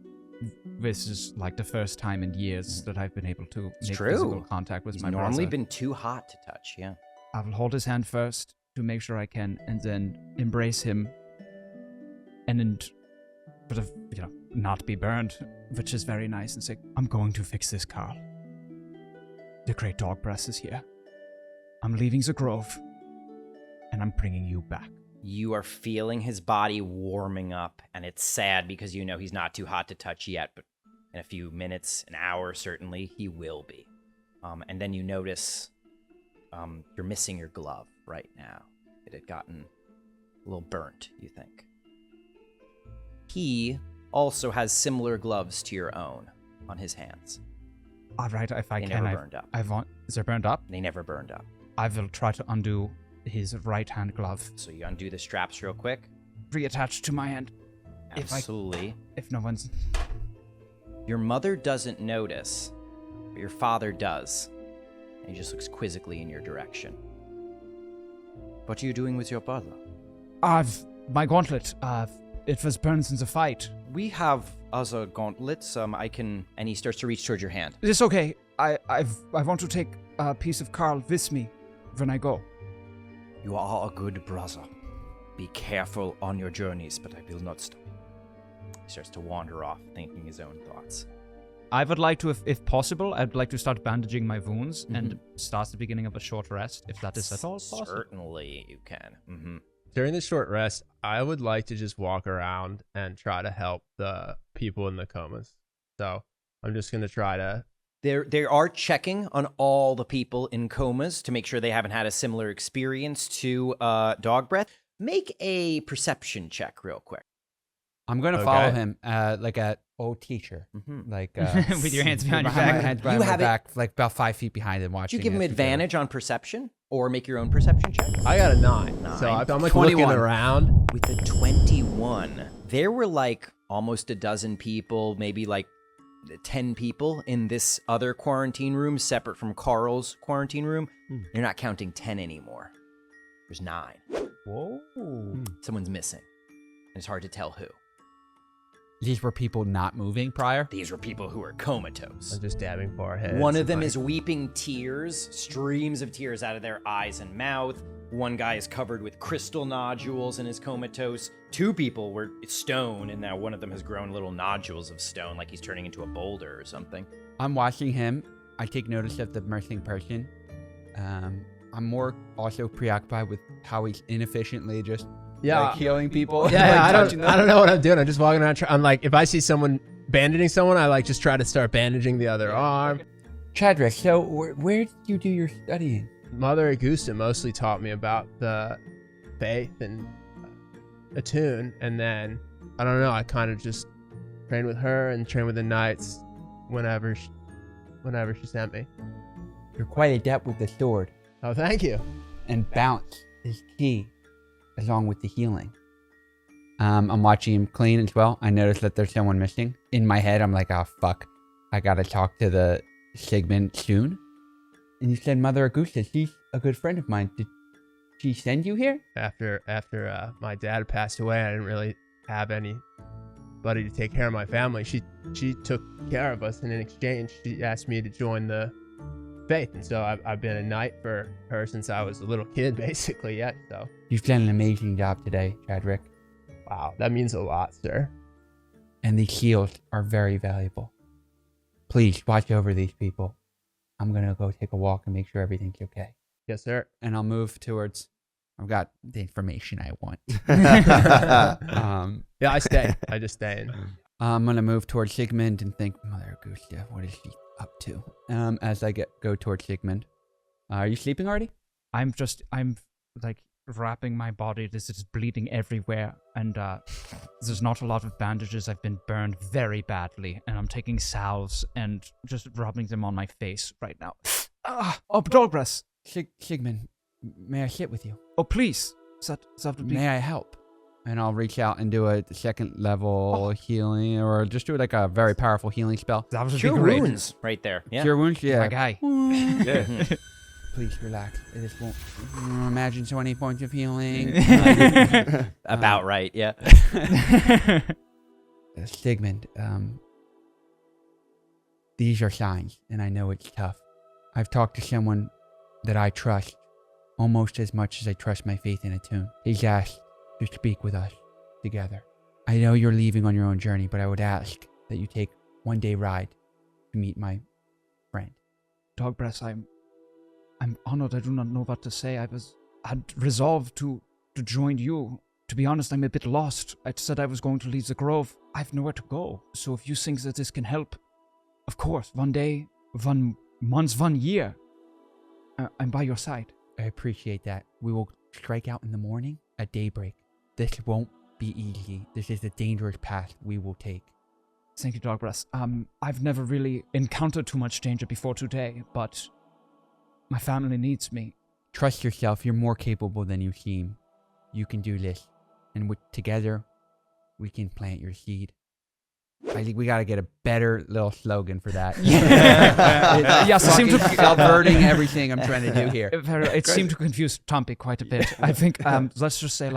Speaker 4: This is like the first time in years that I've been able to make physical contact with
Speaker 1: He's
Speaker 4: my
Speaker 1: normally
Speaker 4: brother.
Speaker 1: been too hot to touch, yeah.
Speaker 4: I will hold his hand first to make sure I can, and then embrace him, and then sort of, not be burned, which is very nice, and say, I'm going to fix this, Carl. The great Dogbreath is here. I'm leaving the grove, and I'm bringing you back.
Speaker 1: You are feeling his body warming up, and it's sad because you know he's not too hot to touch yet, but in a few minutes, an hour certainly, he will be. And then you notice you're missing your glove right now. It had gotten a little burnt, you think. He also has similar gloves to your own on his hands.
Speaker 4: All right, if I
Speaker 1: They
Speaker 4: can,
Speaker 1: never burned up.
Speaker 4: Is they burned up?
Speaker 1: They never burned up.
Speaker 4: I will try to undo his right hand glove.
Speaker 1: So you undo the straps real quick.
Speaker 4: Reattached to my hand.
Speaker 1: Absolutely.
Speaker 4: If no one's...
Speaker 1: Your mother doesn't notice, but your father does. And he just looks quizzically in your direction. What are you doing with your brother?
Speaker 4: My gauntlet. It was burned in the fight.
Speaker 1: We have other gauntlets. I can... And he starts to reach towards your hand.
Speaker 4: It's okay. I want to take a piece of Carl with me when I go.
Speaker 1: You are a good brother. Be careful on your journeys, but I will not stop. He starts to wander off, thinking his own thoughts.
Speaker 4: I would like to, if possible, I'd like to start bandaging my wounds and start the beginning of a short rest, if that is at all possible.
Speaker 1: Certainly you can. Mm-hmm.
Speaker 5: During the short rest, I would like to just walk around and try to help the people in the comas. So I'm just going to try to...
Speaker 1: They are checking on all the people in comas to make sure they haven't had a similar experience to Dogbreath. Make a perception check real quick.
Speaker 3: I'm going to follow him like a old teacher. Like
Speaker 4: with your hands behind your
Speaker 3: my
Speaker 4: back.
Speaker 3: hands behind my back, like about 5 feet behind him watching.
Speaker 1: Do you give him
Speaker 3: it together.
Speaker 1: advantage on perception or make your own perception check?
Speaker 5: I got a 9. So I'm like
Speaker 3: 21.
Speaker 5: looking around.
Speaker 1: With a 21, there were like almost a dozen people, maybe like 10 people in this other quarantine room, separate from Carl's quarantine room. You're not counting 10 anymore. There's 9.
Speaker 3: Whoa.
Speaker 1: Someone's missing. And it's hard to tell who.
Speaker 3: These were people not moving prior?
Speaker 1: These were people who were comatose.
Speaker 5: I'm just dabbing foreheads.
Speaker 1: One of them
Speaker 5: like-
Speaker 1: is weeping tears, streams of tears out of their eyes and mouth. One guy is covered with crystal nodules and is comatose. 2 people were stone, and now one of them has grown little nodules of stone, like he's turning into a boulder or something.
Speaker 3: I'm watching him. I take notice of the missing person. I'm more also preoccupied with how he's inefficiently just healing people.
Speaker 5: Yeah,
Speaker 3: like,
Speaker 5: I don't know what I'm doing. I'm just walking around. I'm like, if I see someone bandaging someone, I like just try to start bandaging the other arm.
Speaker 3: Chadrick, so where did you do your studying?
Speaker 5: Mother Augusta mostly taught me about the faith and attune, and then I don't know. I kind of just trained with her and trained with the knights whenever she sent me.
Speaker 3: You're quite adept with the sword.
Speaker 5: Oh, thank you.
Speaker 3: And bounce is key, along with the healing. I'm watching him clean as well. I noticed that there's someone missing. In my head, I'm like, oh, fuck. I gotta talk to the Sigmund soon. And you said Mother Augusta, she's a good friend of mine. Did she send you here?
Speaker 5: After my dad passed away, I didn't really have anybody to take care of my family. She took care of us, and in exchange, she asked me to join the faith. And so I've been a knight for her since I was a little kid, basically. Yeah. So
Speaker 3: You've done an amazing job today, Chadrick.
Speaker 5: wow, that means a lot, sir.
Speaker 3: And these shields are very valuable. Please watch over these people. I'm gonna go take a walk and make sure everything's okay.
Speaker 5: Yes, sir.
Speaker 3: And I'll move towards. I've got the information I want.
Speaker 5: Yeah, I stay. I just stay in.
Speaker 3: I'm gonna move towards Sigmund and think, Mother Augusta, what is she up to? As I go towards Sigmund. Are you sleeping already?
Speaker 4: I'm like wrapping my body. This is bleeding everywhere, and there's not a lot of bandages. I've been burned very badly, and I'm taking salves and just rubbing them on my face right now. Oh, Dogbreath.
Speaker 3: Sigmund, may I sit with you?
Speaker 4: Oh, please. Is that would be...
Speaker 3: May I help? And I'll reach out and do a second level healing, or just do like a very powerful healing spell.
Speaker 4: That would be
Speaker 1: Cure
Speaker 4: great.
Speaker 1: wounds right there. Yeah.
Speaker 3: Cure wounds, yeah.
Speaker 4: My guy.
Speaker 3: Please relax. This won't. Imagine 20 points of healing.
Speaker 1: About right, yeah.
Speaker 3: Sigmund, these are signs, and I know it's tough. I've talked to someone that I trust almost as much as I trust my faith in Attune. He's asked to speak with us together. I know you're leaving on your own journey, but I would ask that you take one day ride to meet my friend.
Speaker 4: Dogbreath, I'm honored. I do not know what to say. I'd resolved to join you. To be honest, I'm a bit lost. I said I was going to leave the grove. I have nowhere to go. So if you think that this can help, of course, one day, 1 month, 1 year, I'm by your side.
Speaker 3: I appreciate that. We will strike out in the morning at daybreak. This won't be easy. This is a dangerous path we will take.
Speaker 4: Thank you, Dogbreath. I've never really encountered too much danger before today, but my family needs me.
Speaker 3: Trust yourself. You're more capable than you seem. You can do this. And together, we can plant your seed. I think we got to get a better little slogan for that.
Speaker 4: Yes, it seemed to
Speaker 3: subverting everything I'm trying to do here.
Speaker 4: It seemed to confuse Tumpy quite a bit. I think let's just say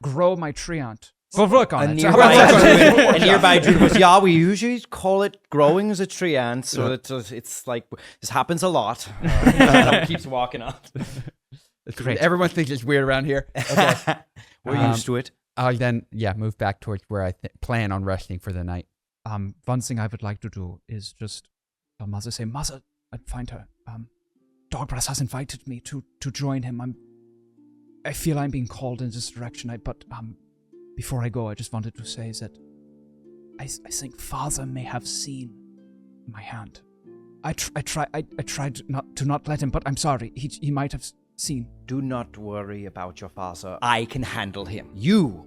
Speaker 4: grow my treant. We'll work on it.
Speaker 1: A nearby druid was, yeah, we usually call it growing as a tree ant, so it's like, this happens a lot. Keeps walking up.
Speaker 3: Great. Everyone thinks it's weird around here. Okay.
Speaker 1: We're used to it.
Speaker 3: I'll then, move back towards where I plan on resting for the night.
Speaker 4: One thing I would like to do is just tell Mother, say, Mother, I'd find her. Dogbreath has invited me to join him. I feel I'm being called in this direction. But before I go, I just wanted to say that I think Father may have seen my hand. I tried not let him, but I'm sorry. He might have seen.
Speaker 1: Do not worry about your father. I can handle him. You,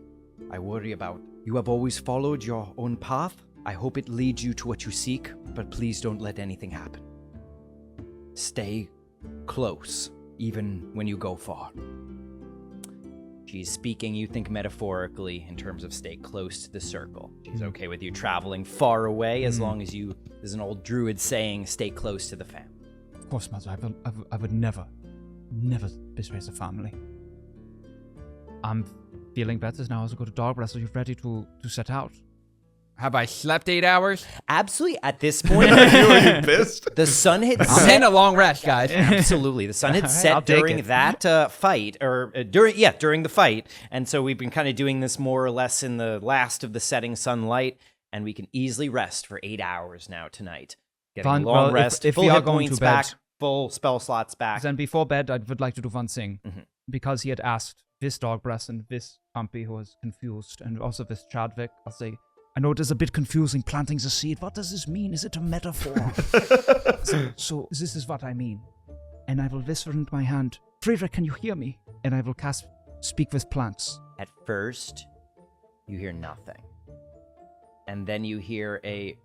Speaker 1: I worry about. You have always followed your own path. I hope it leads you to what you seek, but please don't let anything happen. Stay close, even when you go far. She's speaking, you think metaphorically, in terms of stay close to the circle. She's okay with you traveling far away as long as you, there's an old druid saying, stay close to the family.
Speaker 4: Of course, Mother, I would never betray the family. I'm feeling better now as I go to Dogbreath. Are you ready to set out?
Speaker 3: Have I slept 8 hours?
Speaker 1: Absolutely, at this point,
Speaker 6: Are you pissed?
Speaker 1: the sun had
Speaker 3: I'm
Speaker 1: set.
Speaker 3: hitting a long rest, guys.
Speaker 1: Absolutely, the sun had
Speaker 4: I'll
Speaker 1: set
Speaker 4: take
Speaker 1: during
Speaker 4: it.
Speaker 1: that fight, or during the fight, and so we've been kind of doing this more or less in the last of the setting sunlight, and we can easily rest for 8 hours now tonight. Getting
Speaker 4: Fine,
Speaker 1: a long
Speaker 4: well,
Speaker 1: rest,
Speaker 4: if
Speaker 1: full
Speaker 4: we are
Speaker 1: hit
Speaker 4: going to
Speaker 1: points
Speaker 4: bed-
Speaker 1: back, full spell slots back.
Speaker 4: Then before bed, I would like to do one thing.
Speaker 1: Mhm.
Speaker 4: Because he had asked this Dogbreath and this Tumpy, who was confused, and also this Chadrick, I'll say, I know it is a bit confusing planting the seed. What does this mean? Is it a metaphor? so this is what I mean. And I will whisper into my hand, Friedrich, can you hear me? And I will cast Speak with Plants.
Speaker 1: At first, you hear nothing, and then you hear a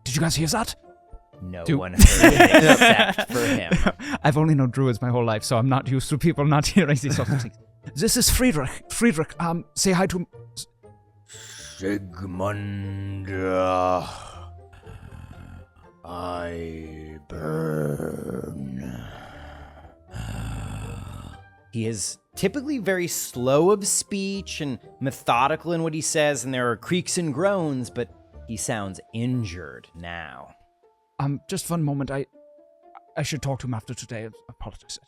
Speaker 4: Did you guys hear that?
Speaker 1: No
Speaker 4: Do-
Speaker 1: one heard it except for him.
Speaker 4: I've only known druids my whole life, so I'm not used to people not hearing these sorts of things. This is Friedrich. Friedrich, say hi to...
Speaker 2: Sigmund, I burn.
Speaker 1: He is typically very slow of speech and methodical in what he says, and there are creaks and groans, but he sounds injured now.
Speaker 4: Just one moment. I should talk to him after today. I apologize.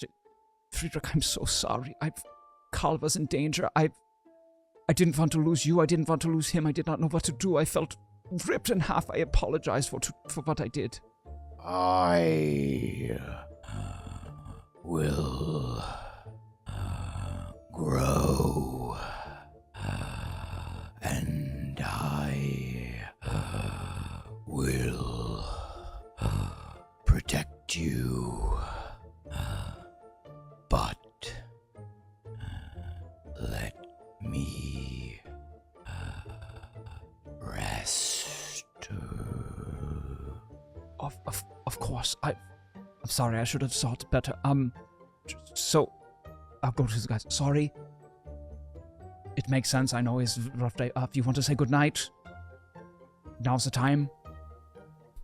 Speaker 4: Friedrich, I'm so sorry. Carl was in danger. I didn't want to lose you. I didn't want to lose him. I did not know what to do. I felt ripped in half. I apologize for what I did.
Speaker 2: I will grow, and I will protect you, but let me rest.
Speaker 4: Of course. I'm sorry. I should have thought better. So I'll go to the guys. Sorry. It makes sense. I know it's a rough day. You want to say goodnight? Now's the time.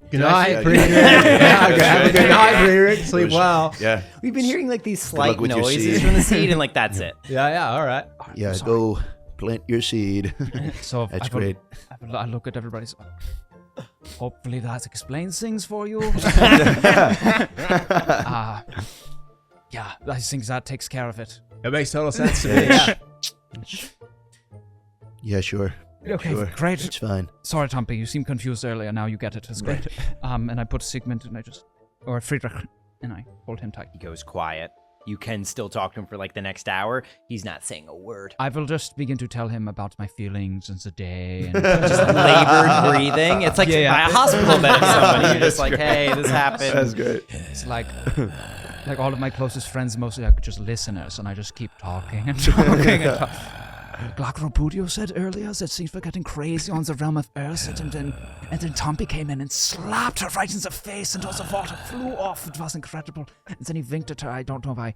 Speaker 5: Good night,
Speaker 6: Friedrich.
Speaker 5: Have a good night, Friedrich. Sleep
Speaker 6: was-
Speaker 5: well.
Speaker 6: Yeah.
Speaker 1: We've been hearing like these
Speaker 2: luck
Speaker 1: slight
Speaker 2: with your
Speaker 1: noises
Speaker 2: seed.
Speaker 1: from the seed, and like that's it.
Speaker 5: Yeah, all right.
Speaker 2: Yeah,
Speaker 4: Sorry.
Speaker 2: go plant your seed.
Speaker 4: So
Speaker 2: That's
Speaker 4: I will-
Speaker 2: great.
Speaker 4: I look at everybody's. Hopefully that explains things for you. Yeah, I think that takes care of it.
Speaker 5: It makes total sense to me. Yeah.
Speaker 2: Yeah, sure.
Speaker 4: Okay,
Speaker 2: Sure.
Speaker 4: great.
Speaker 2: It's fine.
Speaker 4: Sorry, Tumpy, you seemed confused earlier. Now you get it. It's great. And I put Sigmund and or Friedrich, and I hold him tight.
Speaker 1: He goes quiet. You can still talk to him for like the next hour. He's not saying a word.
Speaker 4: I will just begin to tell him about my feelings and the day. And
Speaker 1: Just labored breathing. It's like
Speaker 4: Yeah, yeah.
Speaker 1: by a hospital bed of somebody. You're just like, hey, this happened.
Speaker 6: That's great.
Speaker 4: it's like all of my closest friends, mostly like just listeners, and I just keep talking and talking and talking. Glakropudio said earlier that things were getting crazy on the realm of Earth, and then Tumpy came in and slapped her right in the face, and all the water flew off. It was incredible. And then he winked at her. I don't know why.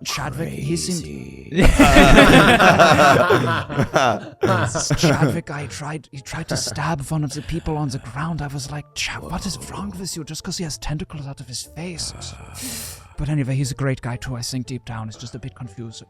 Speaker 4: Chadrick, he seemed. This Chadrick guy tried to stab one of the people on the ground. I was like, what is wrong with you? Just because he has tentacles out of his face. But anyway, he's a great guy too. I think deep down, it's just a bit confused.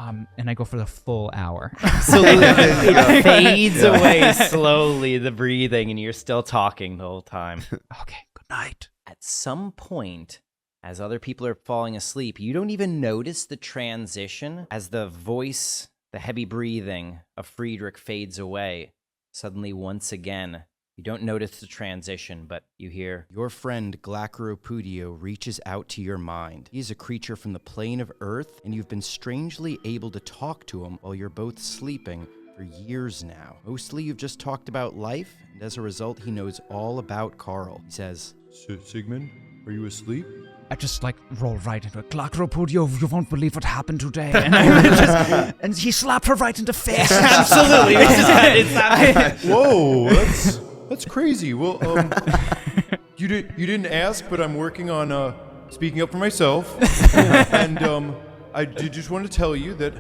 Speaker 4: And I go for the full hour.
Speaker 1: Absolutely. It fades away slowly, the breathing, and you're still talking the whole time.
Speaker 4: Okay, good night.
Speaker 1: At some point, as other people are falling asleep, you don't even notice the transition as the voice, the heavy breathing of Friedrich fades away. Suddenly, once again, you don't notice the transition, but you hear, your friend Glakropudio reaches out to your mind. He is a creature from the plane of Earth, and you've been strangely able to talk to him while you're both sleeping for years now. Mostly you've just talked about life, and as a result, he knows all about Carl. He says,
Speaker 6: Sigmund, are you asleep?
Speaker 4: I just roll right into it. Glakropudio, you won't believe what happened today. And he slapped her right in the face.
Speaker 1: absolutely.
Speaker 6: Whoa, that's crazy. Well, you didn't ask, but I'm working on speaking up for myself. And I did just want to tell you that,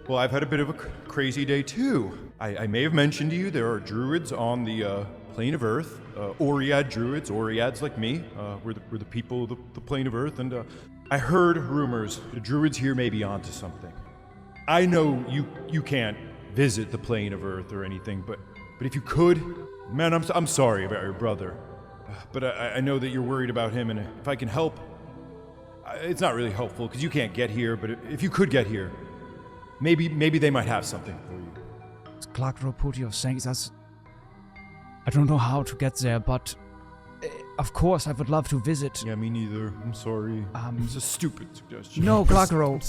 Speaker 6: well, I've had a bit of a crazy day too. I may have mentioned to you there are druids on the plane of Earth. Oread druids, Oreads like me. We're the people of the plane of Earth. And I heard rumors the druids here may be onto something. I know you can't visit the plane of Earth or anything, but if you could, man, I'm sorry about your brother. But I know that you're worried about him, and if I can help, it's not really helpful because you can't get here, but if you could get here, maybe they might have something for you.
Speaker 4: Glagro thanks us. I don't know how to get there, but of course I would love to visit.
Speaker 6: Yeah, me neither. I'm sorry. It's a stupid suggestion.
Speaker 4: No, Glagro,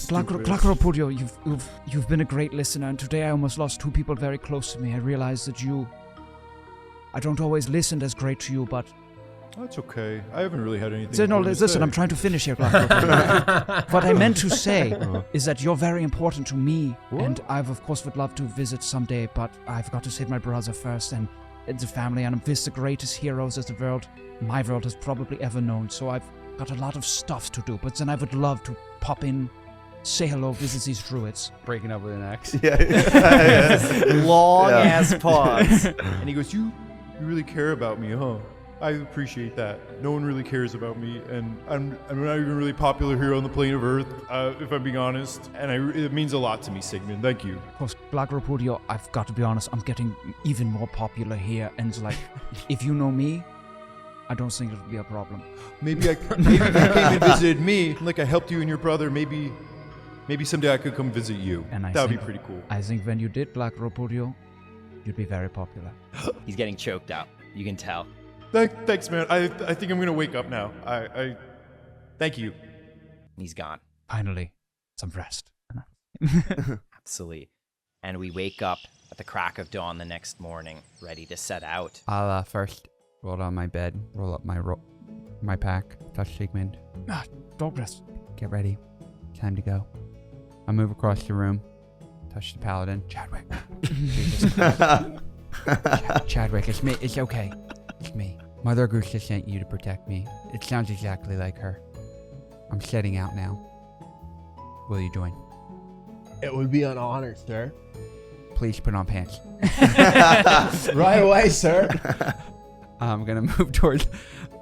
Speaker 4: you've been a great listener, and today I almost lost 2 people very close to me. I realized that I don't always listen as great to you, but...
Speaker 6: That's okay. I haven't really had anything
Speaker 4: No,
Speaker 6: important to
Speaker 4: listen,
Speaker 6: say.
Speaker 4: I'm trying to finish here, Glagro. What I meant to say is that you're very important to me, and I, of course, would love to visit someday, but I've got to save my brother first, and it's a family, and I'm with the greatest heroes that my world has probably ever known, so I've got a lot of stuff to do, but then I would love to pop in, say hello, visit these druids.
Speaker 3: Breaking up with an ex.
Speaker 1: Long ass pause.
Speaker 6: And he goes, you really care about me, huh? I appreciate that. No one really cares about me, and I'm not even really popular here on the plane of Earth, if I'm being honest. And it means a lot to me, Sigmund. Thank you.
Speaker 4: Of course, Glagro, I've got to be honest, I'm getting even more popular here, and like, if you know me, I don't think it would be a problem.
Speaker 6: Maybe if you came and visited me, like I helped you and your brother, maybe someday I could come visit you.
Speaker 4: And
Speaker 6: that would be pretty cool.
Speaker 4: I think when you did Glagro, you'd be very popular.
Speaker 1: He's getting choked up. You can tell.
Speaker 6: Thanks, man. I think I'm gonna wake up now. I thank you.
Speaker 1: He's gone.
Speaker 4: Finally, some rest.
Speaker 1: Absolutely. And we wake up at the crack of dawn the next morning, ready to set out.
Speaker 3: I'll first roll on my bed, roll up my pack, touch Sigmund.
Speaker 4: Dogbreath.
Speaker 3: Get ready. Time to go. I move across the room, touch the paladin. Chadrick. Chadrick, it's me. It's okay. It's me. Mother Goose sent you to protect me. It sounds exactly like her. I'm setting out now. Will you join?
Speaker 5: It would be an honor, sir.
Speaker 3: Please put on pants.
Speaker 5: Right away, sir.
Speaker 3: I'm gonna move towards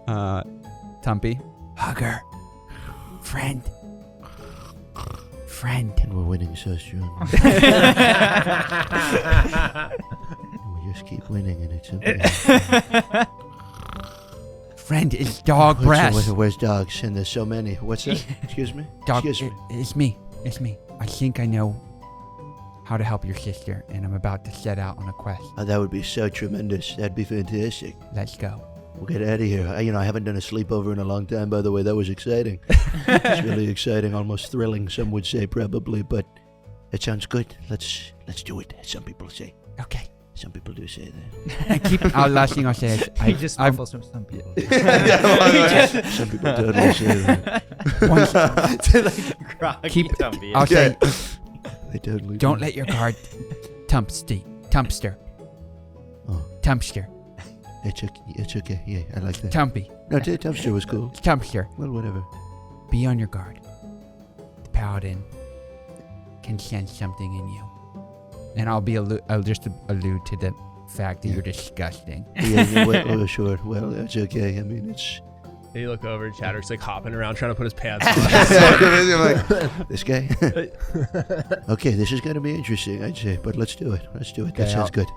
Speaker 3: Tumpy. Hug her. Friend.
Speaker 2: And we're winning so strong. We just keep winning, and it's okay.
Speaker 3: Friend is dog breath.
Speaker 2: Where's dogs? And there's so many. What's that? Excuse me?
Speaker 3: Dog,
Speaker 2: Excuse me.
Speaker 3: It's me. It's me. I think I know how to help your sister, and I'm about to set out on a quest.
Speaker 2: Oh, that would be so tremendous. That'd be fantastic.
Speaker 3: Let's go.
Speaker 2: We'll get out of here. I haven't done a sleepover in a long time, by the way. That was exciting. It's really exciting, almost thrilling, some would say probably, but it sounds good. Let's do it, as some people say.
Speaker 3: Okay.
Speaker 2: Some people do say that.
Speaker 3: Last thing I'll say is
Speaker 7: He just fumbles from some people.
Speaker 2: Some people totally say that.
Speaker 3: I'll say,
Speaker 2: They totally
Speaker 3: don't
Speaker 2: do.
Speaker 3: let your guard Tumpster.
Speaker 2: Oh,
Speaker 3: Tumpster.
Speaker 2: it's okay. Yeah, I like that.
Speaker 3: Tumpy.
Speaker 2: No, Tumpster was cool.
Speaker 3: Tumpster.
Speaker 2: Well, whatever.
Speaker 3: Be on your guard. The paladin can sense something in you. And I'll just allude to the fact that you're disgusting.
Speaker 2: Yeah, well, sure. Well, that's okay. I mean, it's...
Speaker 5: You look over, Chadrick's like hopping around trying to put his pants on.
Speaker 2: Like, this guy? Okay, this is going to be interesting, I'd say, but let's do it. Let's do it. That
Speaker 3: Okay,
Speaker 2: sounds good.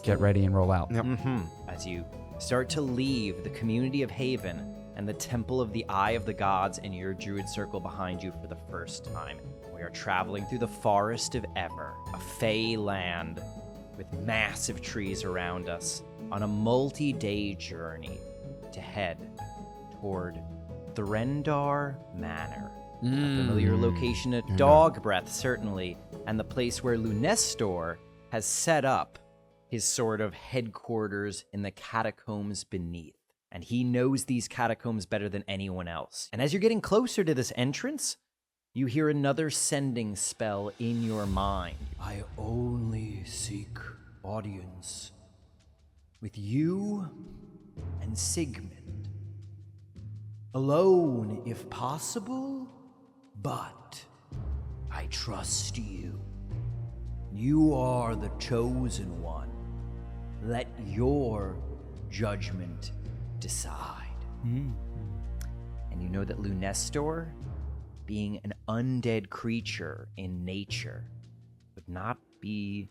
Speaker 3: Get ready and roll out.
Speaker 1: As you start to leave the community of Haven and the Temple of the Eye of the Gods and your druid circle behind you for the first time, we are traveling through the forest of Ever, a fey land with massive trees around us, on a multi-day journey to head toward Threndar Manor, a familiar location at Dogbreath, certainly, and the place where Lunestor has set up his sort of headquarters in the catacombs beneath. And he knows these catacombs better than anyone else. And as you're getting closer to this entrance, you hear another sending spell in your mind. I only seek audience with you and Sigmund.
Speaker 7: Alone, if possible, but I trust you. You are the chosen one. Let your judgment decide.
Speaker 1: And you know that Lunestor, being an undead creature in nature, would not be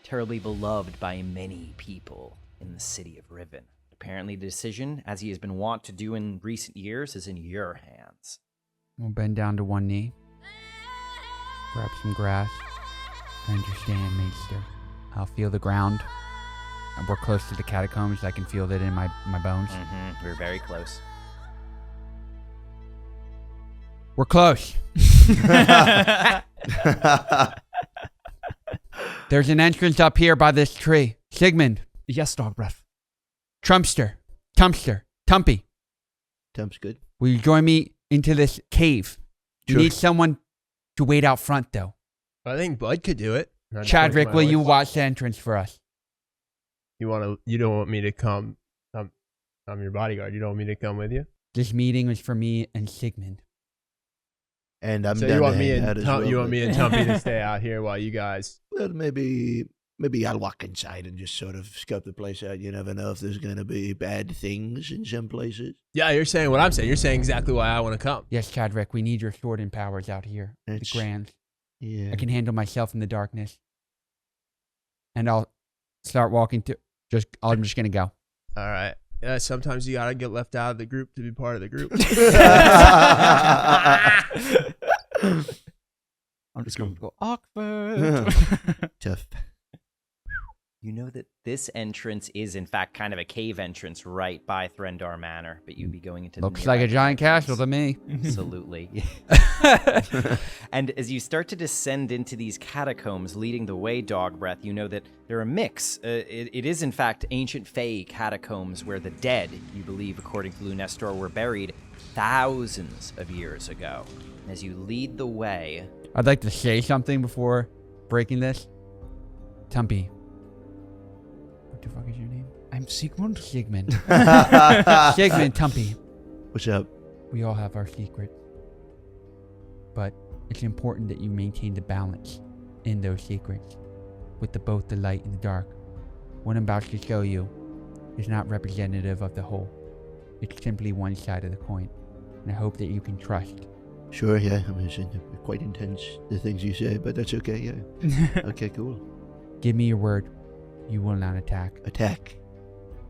Speaker 1: terribly beloved by many people in the city of Riven. Apparently, the decision, as he has been wont to do in recent years, is in your hands.
Speaker 3: We'll bend down to one knee. Grab some grass. I understand, Maester. I'll feel the ground. And we're close to the catacombs. I can feel that in my bones.
Speaker 1: We're very close.
Speaker 3: We're close. There's an entrance up here by this tree. Sigmund.
Speaker 4: Yes, Dogbreath.
Speaker 3: Tumpy.
Speaker 2: Temp's good.
Speaker 3: Will you join me into this cave?
Speaker 2: Sure.
Speaker 3: We need someone to wait out front, though.
Speaker 5: I think Bud could do it. And I just point to
Speaker 3: Chadrick,
Speaker 5: my
Speaker 3: will you
Speaker 5: voice.
Speaker 3: watch the entrance for us?
Speaker 5: You don't want me to come? I'm your bodyguard. You don't want me to come with you?
Speaker 3: This meeting was for me and Sigmund.
Speaker 2: And I'm
Speaker 5: So
Speaker 2: done
Speaker 5: you want
Speaker 2: to
Speaker 5: me
Speaker 2: hang
Speaker 5: and
Speaker 2: out as well,
Speaker 5: you want
Speaker 2: but-
Speaker 5: me and Tumpy to stay out here while you guys?
Speaker 2: Well, maybe I'll walk inside and just sort of scope the place out. You never know if there's going to be bad things in some places.
Speaker 5: Yeah, you're saying what I'm saying. You're saying exactly why I want to come.
Speaker 3: Yes, Chadrick, we need your sword and powers out here.
Speaker 2: It's-
Speaker 3: The Grand.
Speaker 2: Yeah.
Speaker 3: I can handle myself in the darkness. And I'll start walking to... I'm just going to go.
Speaker 5: All right. Yeah, sometimes you gotta get left out of the group to be part of the group.
Speaker 4: I'm just going to go awkward.
Speaker 2: Tough.
Speaker 1: You know that this entrance is, in fact, kind of a cave entrance right by Threndar Manor, but you'd be going into the
Speaker 3: Looks like a
Speaker 1: nearby
Speaker 3: giant
Speaker 1: entrance.
Speaker 3: castle to me.
Speaker 1: Absolutely. And as you start to descend into these catacombs leading the way, Dogbreath, you know that they're a mix. It is, in fact, ancient Fey catacombs where the dead, you believe, according to Lunestor, were buried thousands of years ago. And as you lead the way...
Speaker 3: I'd like to say something before breaking this. Tumpy. What the fuck is your name?
Speaker 4: I'm Sigmund.
Speaker 3: Sigmund. Sigmund, Tumpy.
Speaker 2: What's up?
Speaker 3: We all have our secrets. But it's important that you maintain the balance in those secrets with both the light and the dark. What I'm about to show you is not representative of the whole. It's simply one side of the coin. And I hope that you can trust.
Speaker 2: Sure, yeah. I mean, it's quite intense, the things you say, but that's okay, yeah. Okay, cool.
Speaker 3: Give me your word. You will not attack.
Speaker 2: Attack.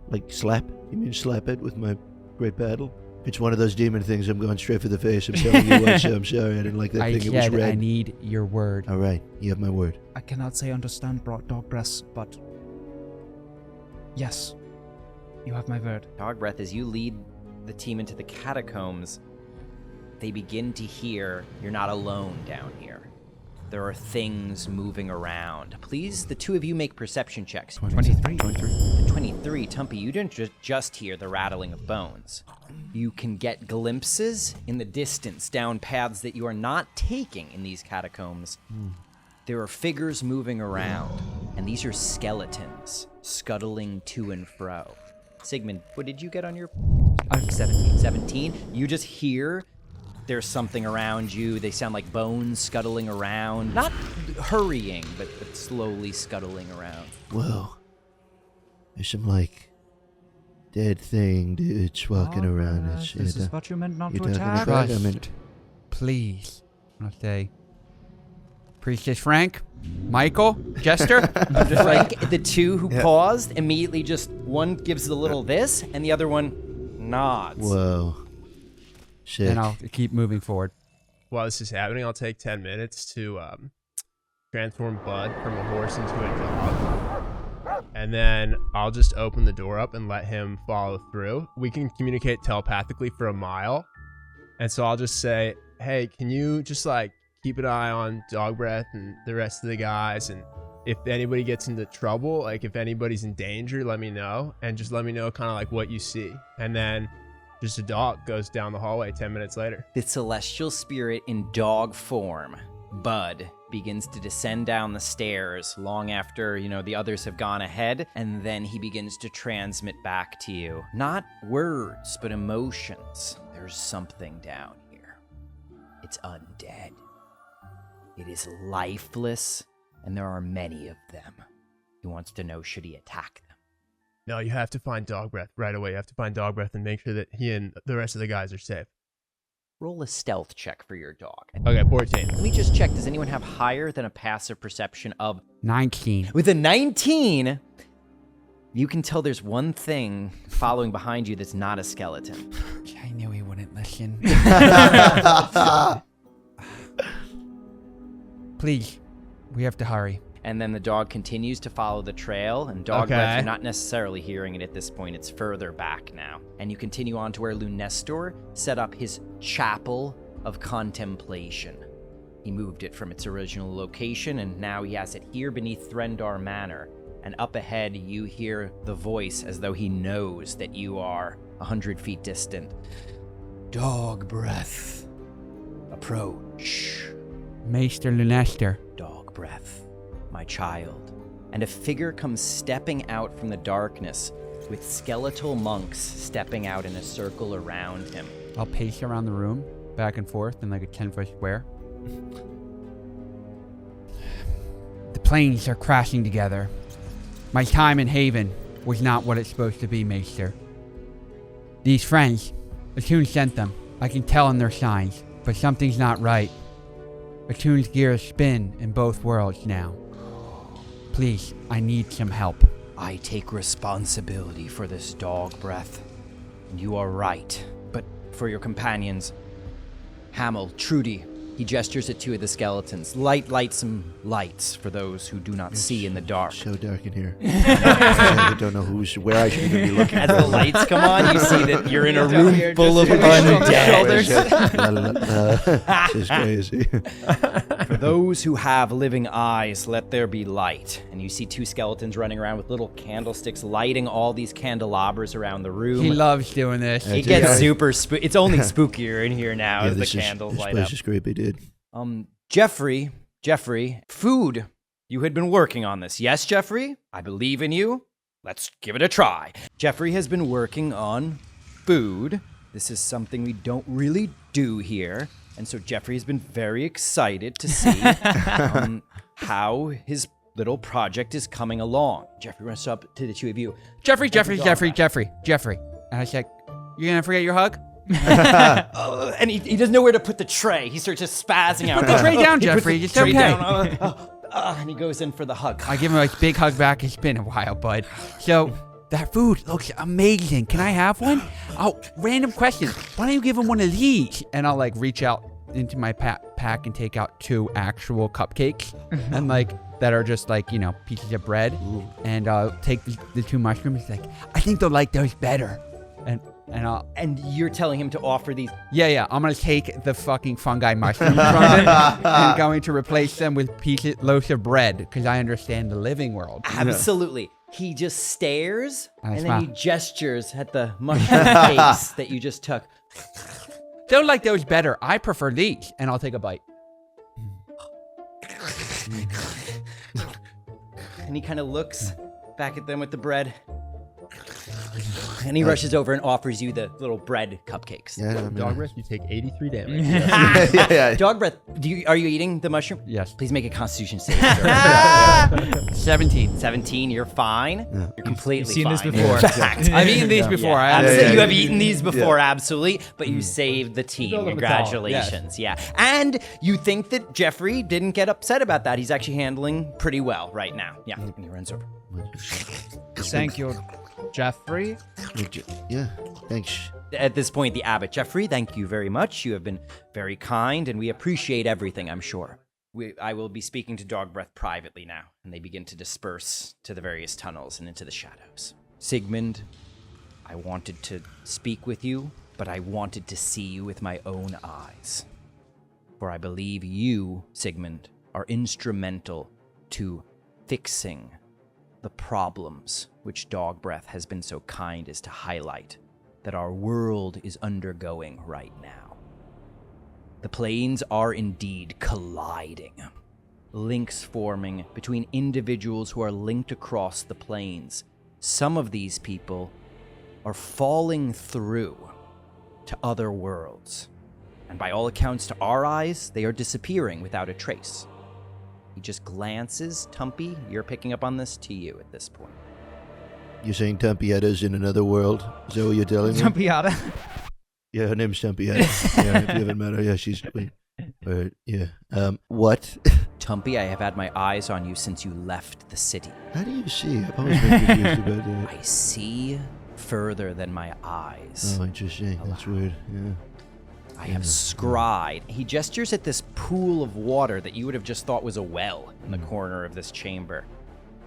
Speaker 2: Like slap? You mean slap it with my great paddle? If it's one of those demon things, I'm going straight for the face. I'm telling you what, so I'm sorry. I didn't like that
Speaker 3: I
Speaker 2: thing. It was
Speaker 3: said
Speaker 2: red.
Speaker 3: I need your word.
Speaker 2: All right, you have my word.
Speaker 4: I cannot say understand Dogbreath, but yes, you have my word.
Speaker 1: Dogbreath, as you lead the team into the catacombs, they begin to hear you're not alone down here. There are things moving around. Please, the two of you make perception checks.
Speaker 4: 23.
Speaker 1: 23, Tumpy, you didn't just hear the rattling of bones. You can get glimpses in the distance down paths that you are not taking in these catacombs. There are figures moving around, and these are skeletons scuttling to and fro. Sigmund, what did you get on your...
Speaker 4: 17.
Speaker 1: 17? You just hear there's something around you. They sound like bones scuttling around. Not hurrying, but slowly scuttling around.
Speaker 2: Whoa. There's some, like, dead thing dudes walking around.
Speaker 4: This is what you meant not
Speaker 2: you
Speaker 4: to
Speaker 2: talking
Speaker 4: attack.
Speaker 2: about? I
Speaker 3: Trust.
Speaker 2: mean,
Speaker 3: Please. I'll say, Priestess Frank, Michael, Jester. I'm just like,
Speaker 1: Frank, the two who paused, immediately just one gives the little this, and the other one nods.
Speaker 2: whoa. Sick.
Speaker 3: and I'll keep moving forward.
Speaker 5: While this is happening, I'll take 10 minutes to transform Bud from a horse into a dog. And then I'll just open the door up and let him follow through. We can communicate telepathically for a mile. And so I'll just say, hey, can you just like keep an eye on Dogbreath and the rest of the guys? And if anybody gets into trouble, like if anybody's in danger, let me know. And just let me know kind of like what you see. And then just a dog goes down the hallway 10 minutes later.
Speaker 1: The celestial spirit in dog form, Bud, begins to descend down the stairs long after, the others have gone ahead, and then he begins to transmit back to you. Not words, but emotions. There's something down here. It's undead. It is lifeless, and there are many of them. He wants to know, should he attack them?
Speaker 5: No, you have to find Dogbreath right away. You have to find Dogbreath and make sure that he and the rest of the guys are safe.
Speaker 1: Roll a stealth check for your dog.
Speaker 5: Okay, 14.
Speaker 1: Let me just check. Does anyone have higher than a passive perception of
Speaker 3: 19.
Speaker 1: With a 19, you can tell there's one thing following behind you that's not a skeleton.
Speaker 3: I knew he wouldn't listen. Please, we have to hurry.
Speaker 1: And then the dog continues to follow the trail, and Dogbreath,
Speaker 5: Okay.
Speaker 1: you're not necessarily hearing it at this point. It's further back now. And you continue on to where Lunestor set up his chapel of contemplation. He moved it from its original location, and now he has it here beneath Threndar Manor. And up ahead, you hear the voice as though he knows that you are 100 feet distant. Dogbreath, approach.
Speaker 3: Maester Lunester.
Speaker 1: Dogbreath, my child. And a figure comes stepping out from the darkness, with skeletal monks stepping out in a circle around him.
Speaker 3: I'll pace around the room, back and forth in like a 10-foot square. The planes are crashing together. My time in Haven was not what it's supposed to be, Maester. These friends, Attune sent them. I can tell in their signs, but something's not right. Attune's gears spin in both worlds now. Please, I need some help.
Speaker 1: I take responsibility for this Dogbreath. And you are right. But for your companions, Hamel, Trudy, he gestures at two of the skeletons. Light some lights for those who do not see in the dark.
Speaker 2: So dark in here. I don't know where I should even be looking.
Speaker 1: As the lights come on, you see that you're in a room full of undead.
Speaker 2: This is crazy.
Speaker 1: For those who have living eyes, let there be light. And you see two skeletons running around with little candlesticks, lighting all these candelabras around the room.
Speaker 3: He loves doing this.
Speaker 1: It gets super spooky. It's only spookier in here now as the
Speaker 2: this
Speaker 1: candles light
Speaker 2: place
Speaker 1: up.
Speaker 2: is creepy, dude.
Speaker 1: Jeffrey, food. You had been working on this. Yes, Jeffrey? I believe in you. Let's give it a try. Jeffrey has been working on food. This is something we don't really do here. And so Jeffrey has been very excited to see how his little project is coming along. Jeffrey runs up to the two of you.
Speaker 3: Jeffrey. And I said, you gonna forget your hug?
Speaker 1: And he doesn't know where to put the tray. He starts just spazzing out.
Speaker 3: Put the tray down,
Speaker 1: He puts
Speaker 3: Jeffrey.
Speaker 1: the
Speaker 3: It's
Speaker 1: tray
Speaker 3: okay.
Speaker 1: down, and he goes in for the hug.
Speaker 3: I give him a big hug back. It's been a while, bud. So, that food looks amazing. Can I have one? Oh, random question. Why don't you give him one of these? And I'll like reach out into my pack and take out 2 actual cupcakes and like that are just like, you know, pieces of bread. And I'll take the 2 mushrooms. He's like, I think they'll like those better.
Speaker 1: And you're telling him to offer these.
Speaker 3: Yeah. I'm gonna take the fucking fungi mushrooms from him and going to replace them with loaves of bread because I understand the living world.
Speaker 1: Absolutely. He just stares
Speaker 3: I
Speaker 1: and
Speaker 3: smile.
Speaker 1: then he gestures at the mushroom cakes that you just took.
Speaker 3: They'll like those better. I prefer these, and I'll take a bite.
Speaker 1: And he kind of looks back at them with the bread. And he rushes over and offers you the little bread cupcakes.
Speaker 2: Yeah,
Speaker 5: Dogbreath, you take 83 damage.
Speaker 2: yeah.
Speaker 1: Dogbreath, are you eating the mushroom?
Speaker 3: Yes.
Speaker 1: Please make a Constitution save. Sir.
Speaker 3: 17.
Speaker 1: 17, you're fine. You're completely
Speaker 4: seen
Speaker 1: fine.
Speaker 4: this before.
Speaker 1: In fact,
Speaker 3: I've eaten these before. I
Speaker 1: absolutely.
Speaker 2: yeah,
Speaker 1: You
Speaker 2: yeah.
Speaker 1: have eaten these before, absolutely, but you saved the team.
Speaker 5: build up a tower,
Speaker 1: Congratulations. Yeah. And you think that Jeffrey didn't get upset about that. He's actually handling pretty well right now. Yeah. And he runs over.
Speaker 4: Thank you, Jeffrey.
Speaker 2: Yeah, thanks.
Speaker 1: At this point, the abbot, Jeffrey, thank you very much. You have been very kind, and we appreciate everything, I'm sure. I will be speaking to Dogbreath privately now, and they begin to disperse to the various tunnels and into the shadows. Sigmund, I wanted to speak with you, but I wanted to see you with my own eyes. For I believe you, Sigmund, are instrumental to fixing the problems which Dogbreath has been so kind as to highlight that our world is undergoing right now. The planes are indeed colliding. Links forming between individuals who are linked across the planes. Some of these people are falling through to other worlds. And by all accounts, to our eyes, they are disappearing without a trace. He just glances, Tumpy, you're picking up on this, to you at this point.
Speaker 2: You're saying Tumpyada's in another world? Is that what you're telling me?
Speaker 4: Tumpyada.
Speaker 2: Yeah, her name's Tumpyada. Yeah, if you haven't met her, yeah, she's... yeah. What?
Speaker 1: Tumpy, I have had my eyes on you since you left the city.
Speaker 2: How do you see? I've always been confused about that.
Speaker 1: I see further than my eyes.
Speaker 2: Oh, interesting. That's weird. Yeah.
Speaker 1: I have scryed. He gestures at this pool of water that you would have just thought was a well in the corner of this chamber.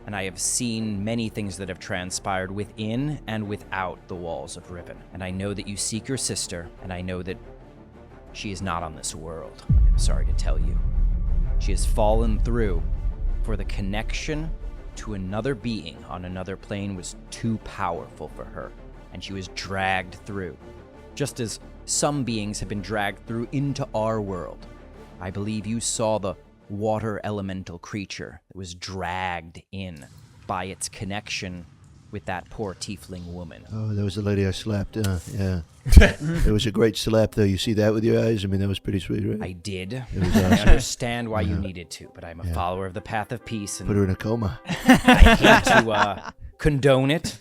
Speaker 1: And I have seen many things that have transpired within and without the walls of Riven. And I know that you seek your sister, and I know that she is not on this world. I'm sorry to tell you. She has fallen through, for the connection to another being on another plane was too powerful for her, and she was dragged through. Just as some beings have been dragged through into our world. I believe you saw the water elemental creature that was dragged in by its connection with that poor tiefling woman.
Speaker 2: Oh, that was the lady I slapped. Yeah. It was a great slap, though. You see that with your eyes? I mean, that was pretty sweet, right?
Speaker 1: I did.
Speaker 2: It was
Speaker 1: I
Speaker 2: awesome.
Speaker 1: understand why you needed to, but I'm a follower of the path of peace, and
Speaker 2: Put her in a coma.
Speaker 1: I hate to condone it,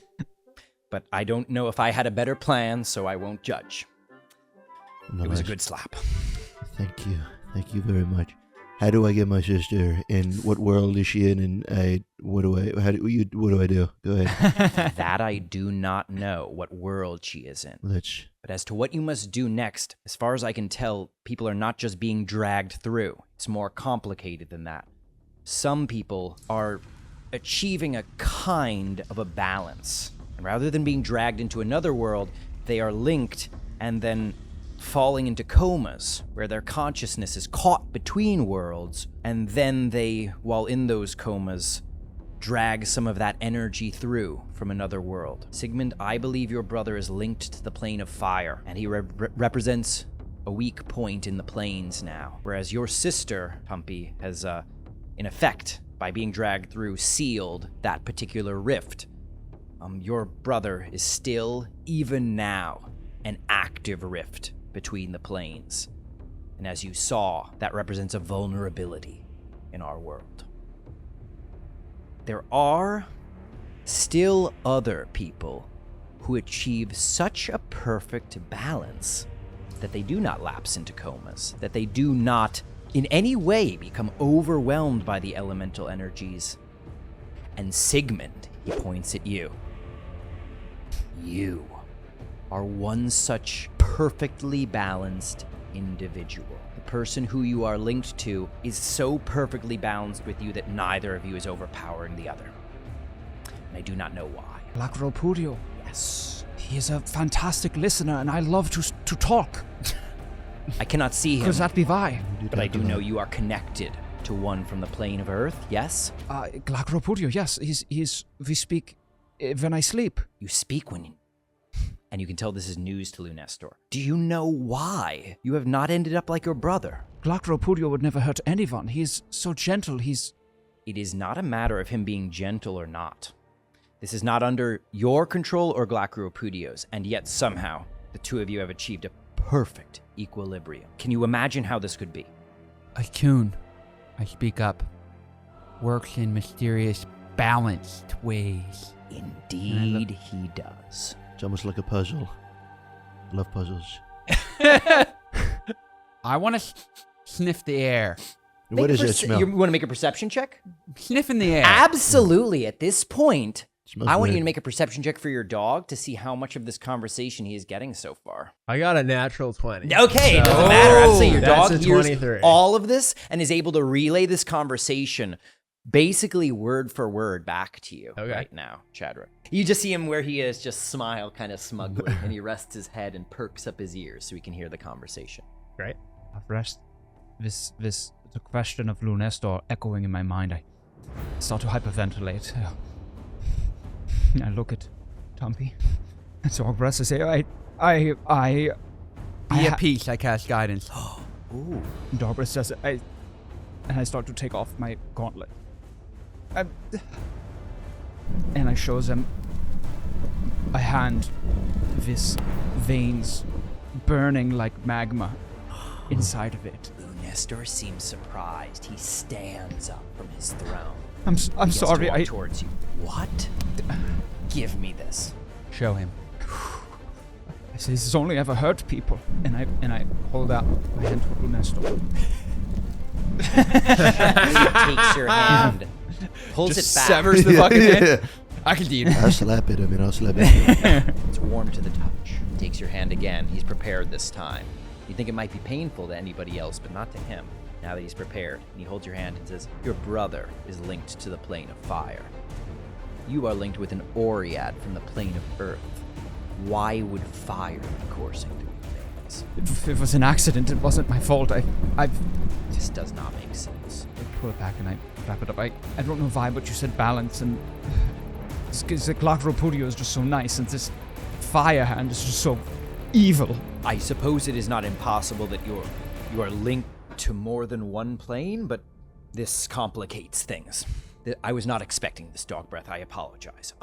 Speaker 1: but I don't know if I had a better plan, so I won't judge. It was a good slap.
Speaker 2: Thank you. Thank you very much. How do I get my sister? And what world is she in? And what do I do? Go ahead.
Speaker 1: That I do not know what world she is in. But as to what you must do next, as far as I can tell, people are not just being dragged through. It's more complicated than that. Some people are achieving a kind of a balance. And rather than being dragged into another world, they are linked and then falling into comas, where their consciousness is caught between worlds, and then they, while in those comas, drag some of that energy through from another world. Sigmund, I believe your brother is linked to the plane of fire, and he represents a weak point in the planes now, whereas your sister, Tumpy, has, in effect, by being dragged through, sealed that particular rift. Your brother is still, even now, an active rift between the planes. And as you saw, that represents a vulnerability in our world. There are still other people who achieve such a perfect balance that they do not lapse into comas, that they do not in any way become overwhelmed by the elemental energies. And Sigmund, he points at you. You are one such perfectly balanced individual. The person who you are linked to is so perfectly balanced with you that neither of you is overpowering the other. And I do not know why.
Speaker 4: Glacropudio.
Speaker 1: Yes.
Speaker 4: He is a fantastic listener, and I love to talk.
Speaker 1: I cannot see him,
Speaker 4: Because that be why.
Speaker 1: but I do know you are connected to one from the plane of Earth, yes?
Speaker 4: Glacropudio, yes. We speak when I sleep.
Speaker 1: You speak when... And you can tell this is news to Lunestor. Do you know why you have not ended up like your brother?
Speaker 4: Glacropudio would never hurt anyone. He is so gentle.
Speaker 1: It is not a matter of him being gentle or not. This is not under your control or Glacropudio's, and yet somehow the two of you have achieved a perfect equilibrium. Can you imagine how this could be?
Speaker 3: Akun, I speak up, works in mysterious, balanced ways.
Speaker 1: Indeed, he does.
Speaker 2: It's almost like a puzzle. I love puzzles.
Speaker 3: I want to sniff the air.
Speaker 2: What is that smell?
Speaker 1: You want to make a perception check?
Speaker 3: Sniff in the air.
Speaker 1: Absolutely. At this point,
Speaker 2: Smells
Speaker 1: I want
Speaker 2: weird.
Speaker 1: you to make a perception check for your dog to see how much of this conversation he is getting so far.
Speaker 5: I got a natural 20.
Speaker 1: Okay, it doesn't matter. I'd say your
Speaker 5: That's
Speaker 1: dog
Speaker 5: a
Speaker 1: hears
Speaker 5: 23.
Speaker 1: all of this and is able to relay this conversation basically word for word back to you right now, Chadrick. You just see him where he is, just smile kind of smugly, and he rests his head and perks up his ears so he can hear the conversation.
Speaker 5: Right.
Speaker 4: I've rest the question of Lunestor echoing in my mind. I start to hyperventilate. I look at Tumpy. And so I say,
Speaker 3: Be at peace, I cast guidance.
Speaker 1: Ooh.
Speaker 4: Dogbreath says, and I start to take off my gauntlet. And I shows him a hand with veins burning like magma inside of it.
Speaker 1: Nestor seems surprised. He stands up from his throne.
Speaker 4: I'm
Speaker 1: He begins to
Speaker 4: sorry.
Speaker 1: walk towards you. What? Give me this.
Speaker 3: Show him.
Speaker 4: I say this has only ever hurt people, and I hold out my hand to Nestor.
Speaker 1: Takes your hand, pulls
Speaker 3: Just
Speaker 1: it back.
Speaker 3: severs the fucking hand. I can do you.
Speaker 2: I'll slap it. I'll slap it.
Speaker 1: It's warm to the touch. Takes your hand again. He's prepared this time. You think it might be painful to anybody else, but not to him. Now that he's prepared, and he holds your hand and says, "Your brother is linked to the plane of fire. You are linked with an Oread from the plane of earth. Why would fire be coursing through your veins?
Speaker 4: It was an accident. It wasn't my fault.
Speaker 1: This does not make sense."
Speaker 4: I pull it back and I wrap it up. I don't know why, but you said balance, and the Glacropodio is just so nice, and this fire hand is just so evil.
Speaker 1: I suppose it is not impossible that you are linked to more than one plane, but this complicates things. I was not expecting this, Dogbreath. I apologize.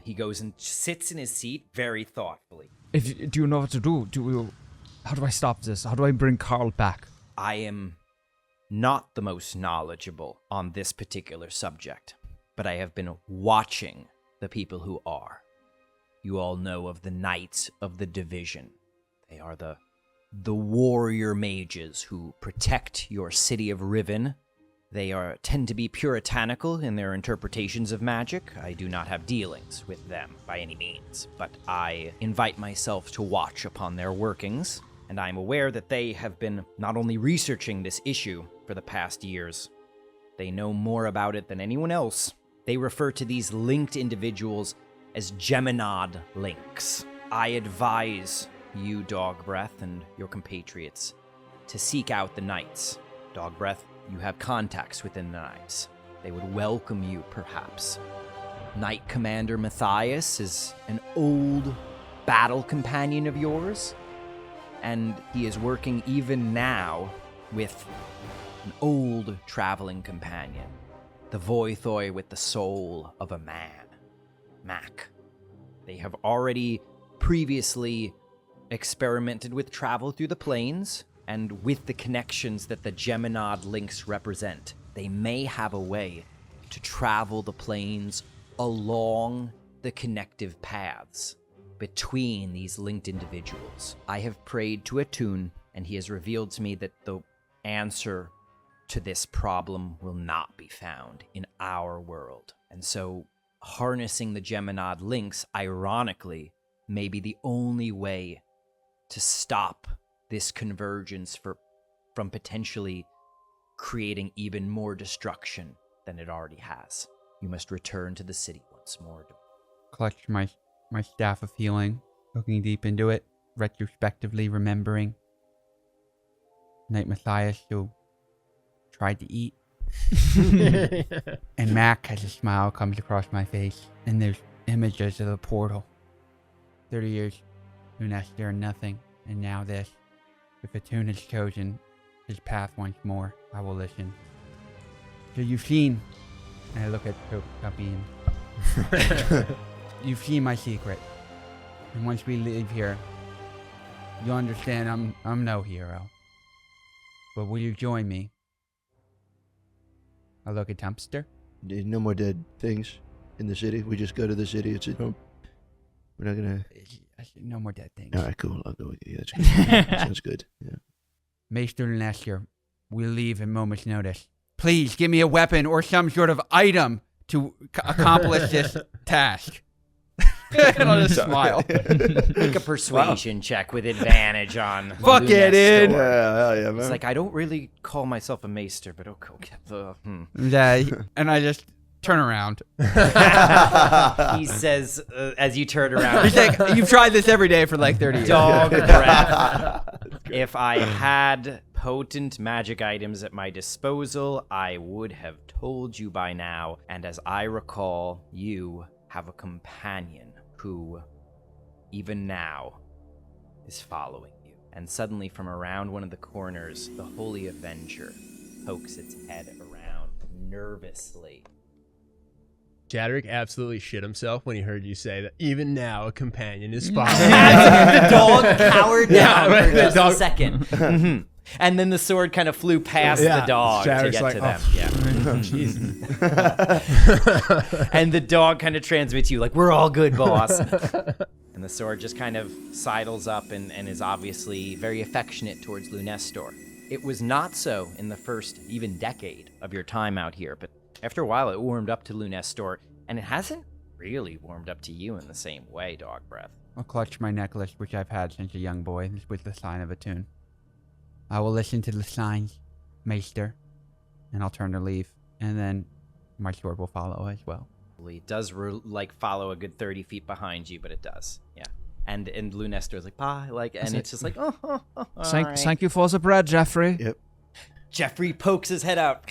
Speaker 1: He goes and sits in his seat very thoughtfully.
Speaker 4: Do you know what to do? How do I stop this? How do I bring Carl back?
Speaker 1: I am not the most knowledgeable on this particular subject, but I have been watching the people who are. You all know of the Knights of the Division. They are the warrior mages who protect your city of Riven. They tend to be puritanical in their interpretations of magic. I do not have dealings with them by any means, but I invite myself to watch upon their workings, and I'm aware that they have been not only researching this issue for the past years, they know more about it than anyone else. They refer to these linked individuals as Geminod links. I advise you, Dogbreath, and your compatriots to seek out the Knights. Dogbreath, you have contacts within the Knights. They would welcome you, perhaps. Knight Commander Matthias is an old battle companion of yours, and he is working even now with an old traveling companion, the Voithoi with the soul of a man, Mac. They have already previously experimented with travel through the planes, and with the connections that the Geminod links represent, they may have a way to travel the planes along the connective paths between these linked individuals. I have prayed to Atun, and he has revealed to me that the answer to this problem will not be found in our world. And so, harnessing the Geminod links, ironically, may be the only way to stop this convergence from potentially creating even more destruction than it already has. You must return to the city once more.
Speaker 3: Clutch my staff of healing, looking deep into it, retrospectively remembering Knight Matthias who tried to eat. And Mac, as a smile comes across my face, and there's images of the portal. 30 years, Nestor and nothing, and now this. If Atun has chosen his path once more, I will listen. So you've seen, and I look at Tumpy, and you've seen my secret. And once we leave here, you'll understand I'm no hero. But will you join me? I look at Tumpster.
Speaker 2: There's no more dead things in the city. We just go to the city. It's at home. We're not gonna.
Speaker 3: No more dead things.
Speaker 2: All right, cool. I'll go with you. That's good. Sounds good. Yeah.
Speaker 3: Maester Nestor, we'll leave at moment's notice. Please give me a weapon or some sort of item to accomplish this task. And I'll just smile.
Speaker 1: Make a persuasion check with advantage on.
Speaker 3: Fuck it, dude.
Speaker 2: Yeah, hell yeah, man.
Speaker 1: It's like, I don't really call myself a maester, but okay.
Speaker 3: And I just turn around.
Speaker 1: He says, as you turn around,
Speaker 3: He's like, you've tried this every day for like 30 years.
Speaker 1: dog breath. If I had potent magic items at my disposal, I would have told you by now. And as I recall, you have a companion who, even now, is following you. And suddenly, from around one of the corners, the Holy Avenger pokes its head around nervously.
Speaker 5: Chadrick absolutely shit himself when he heard you say that even now a companion is following.
Speaker 1: The dog cowered down
Speaker 5: right,
Speaker 1: for
Speaker 5: the
Speaker 1: just
Speaker 5: dog-
Speaker 1: a second. Mhm. And then the sword kind of flew past the dog to
Speaker 5: Chadrick's
Speaker 1: get
Speaker 5: like,
Speaker 1: to them.
Speaker 5: "Oh,
Speaker 1: Yeah.
Speaker 5: Jesus.
Speaker 1: And the dog kind of transmits you like, we're all good, boss. And the sword just kind of sidles up and is obviously very affectionate towards Lunestor. It was not so in the first even decade of your time out here, but after a while it warmed up to Lunestor, and it hasn't really warmed up to you in the same way, Dogbreath.
Speaker 3: I'll clutch my necklace, which I've had since a young boy, with the sign of attune. I will listen to the signs, Maester, and I'll turn to leave, and then my sword will follow as well.
Speaker 1: It does follow a good 30 feet behind you, but it does, yeah. And Lunestor's like, bye, and it's just like, all right.
Speaker 4: Thank you for the bread, Jeffrey.
Speaker 2: Yep.
Speaker 1: Jeffrey pokes his head out.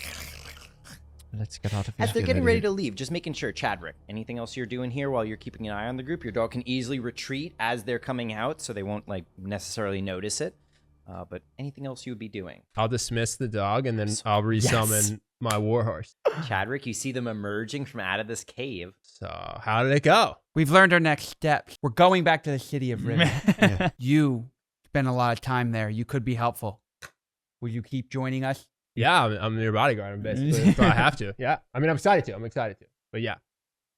Speaker 4: Let's get out of here.
Speaker 1: As they're getting ready to leave, just making sure, Chadrick, anything else you're doing here while you're keeping an eye on the group? Your dog can easily retreat as they're coming out, so they won't necessarily notice it. But anything else you would be doing?
Speaker 5: I'll dismiss the dog and then I'll resummon my warhorse.
Speaker 1: Chadrick, you see them emerging from out of this cave.
Speaker 5: So how did it go?
Speaker 3: We've learned our next steps. We're going back to the city of Riven. You spent a lot of time there. You could be helpful. Will you keep joining us?
Speaker 5: Yeah, I'm your bodyguard. I'm basically, if I have to. Yeah, I mean, I'm excited to. But yeah.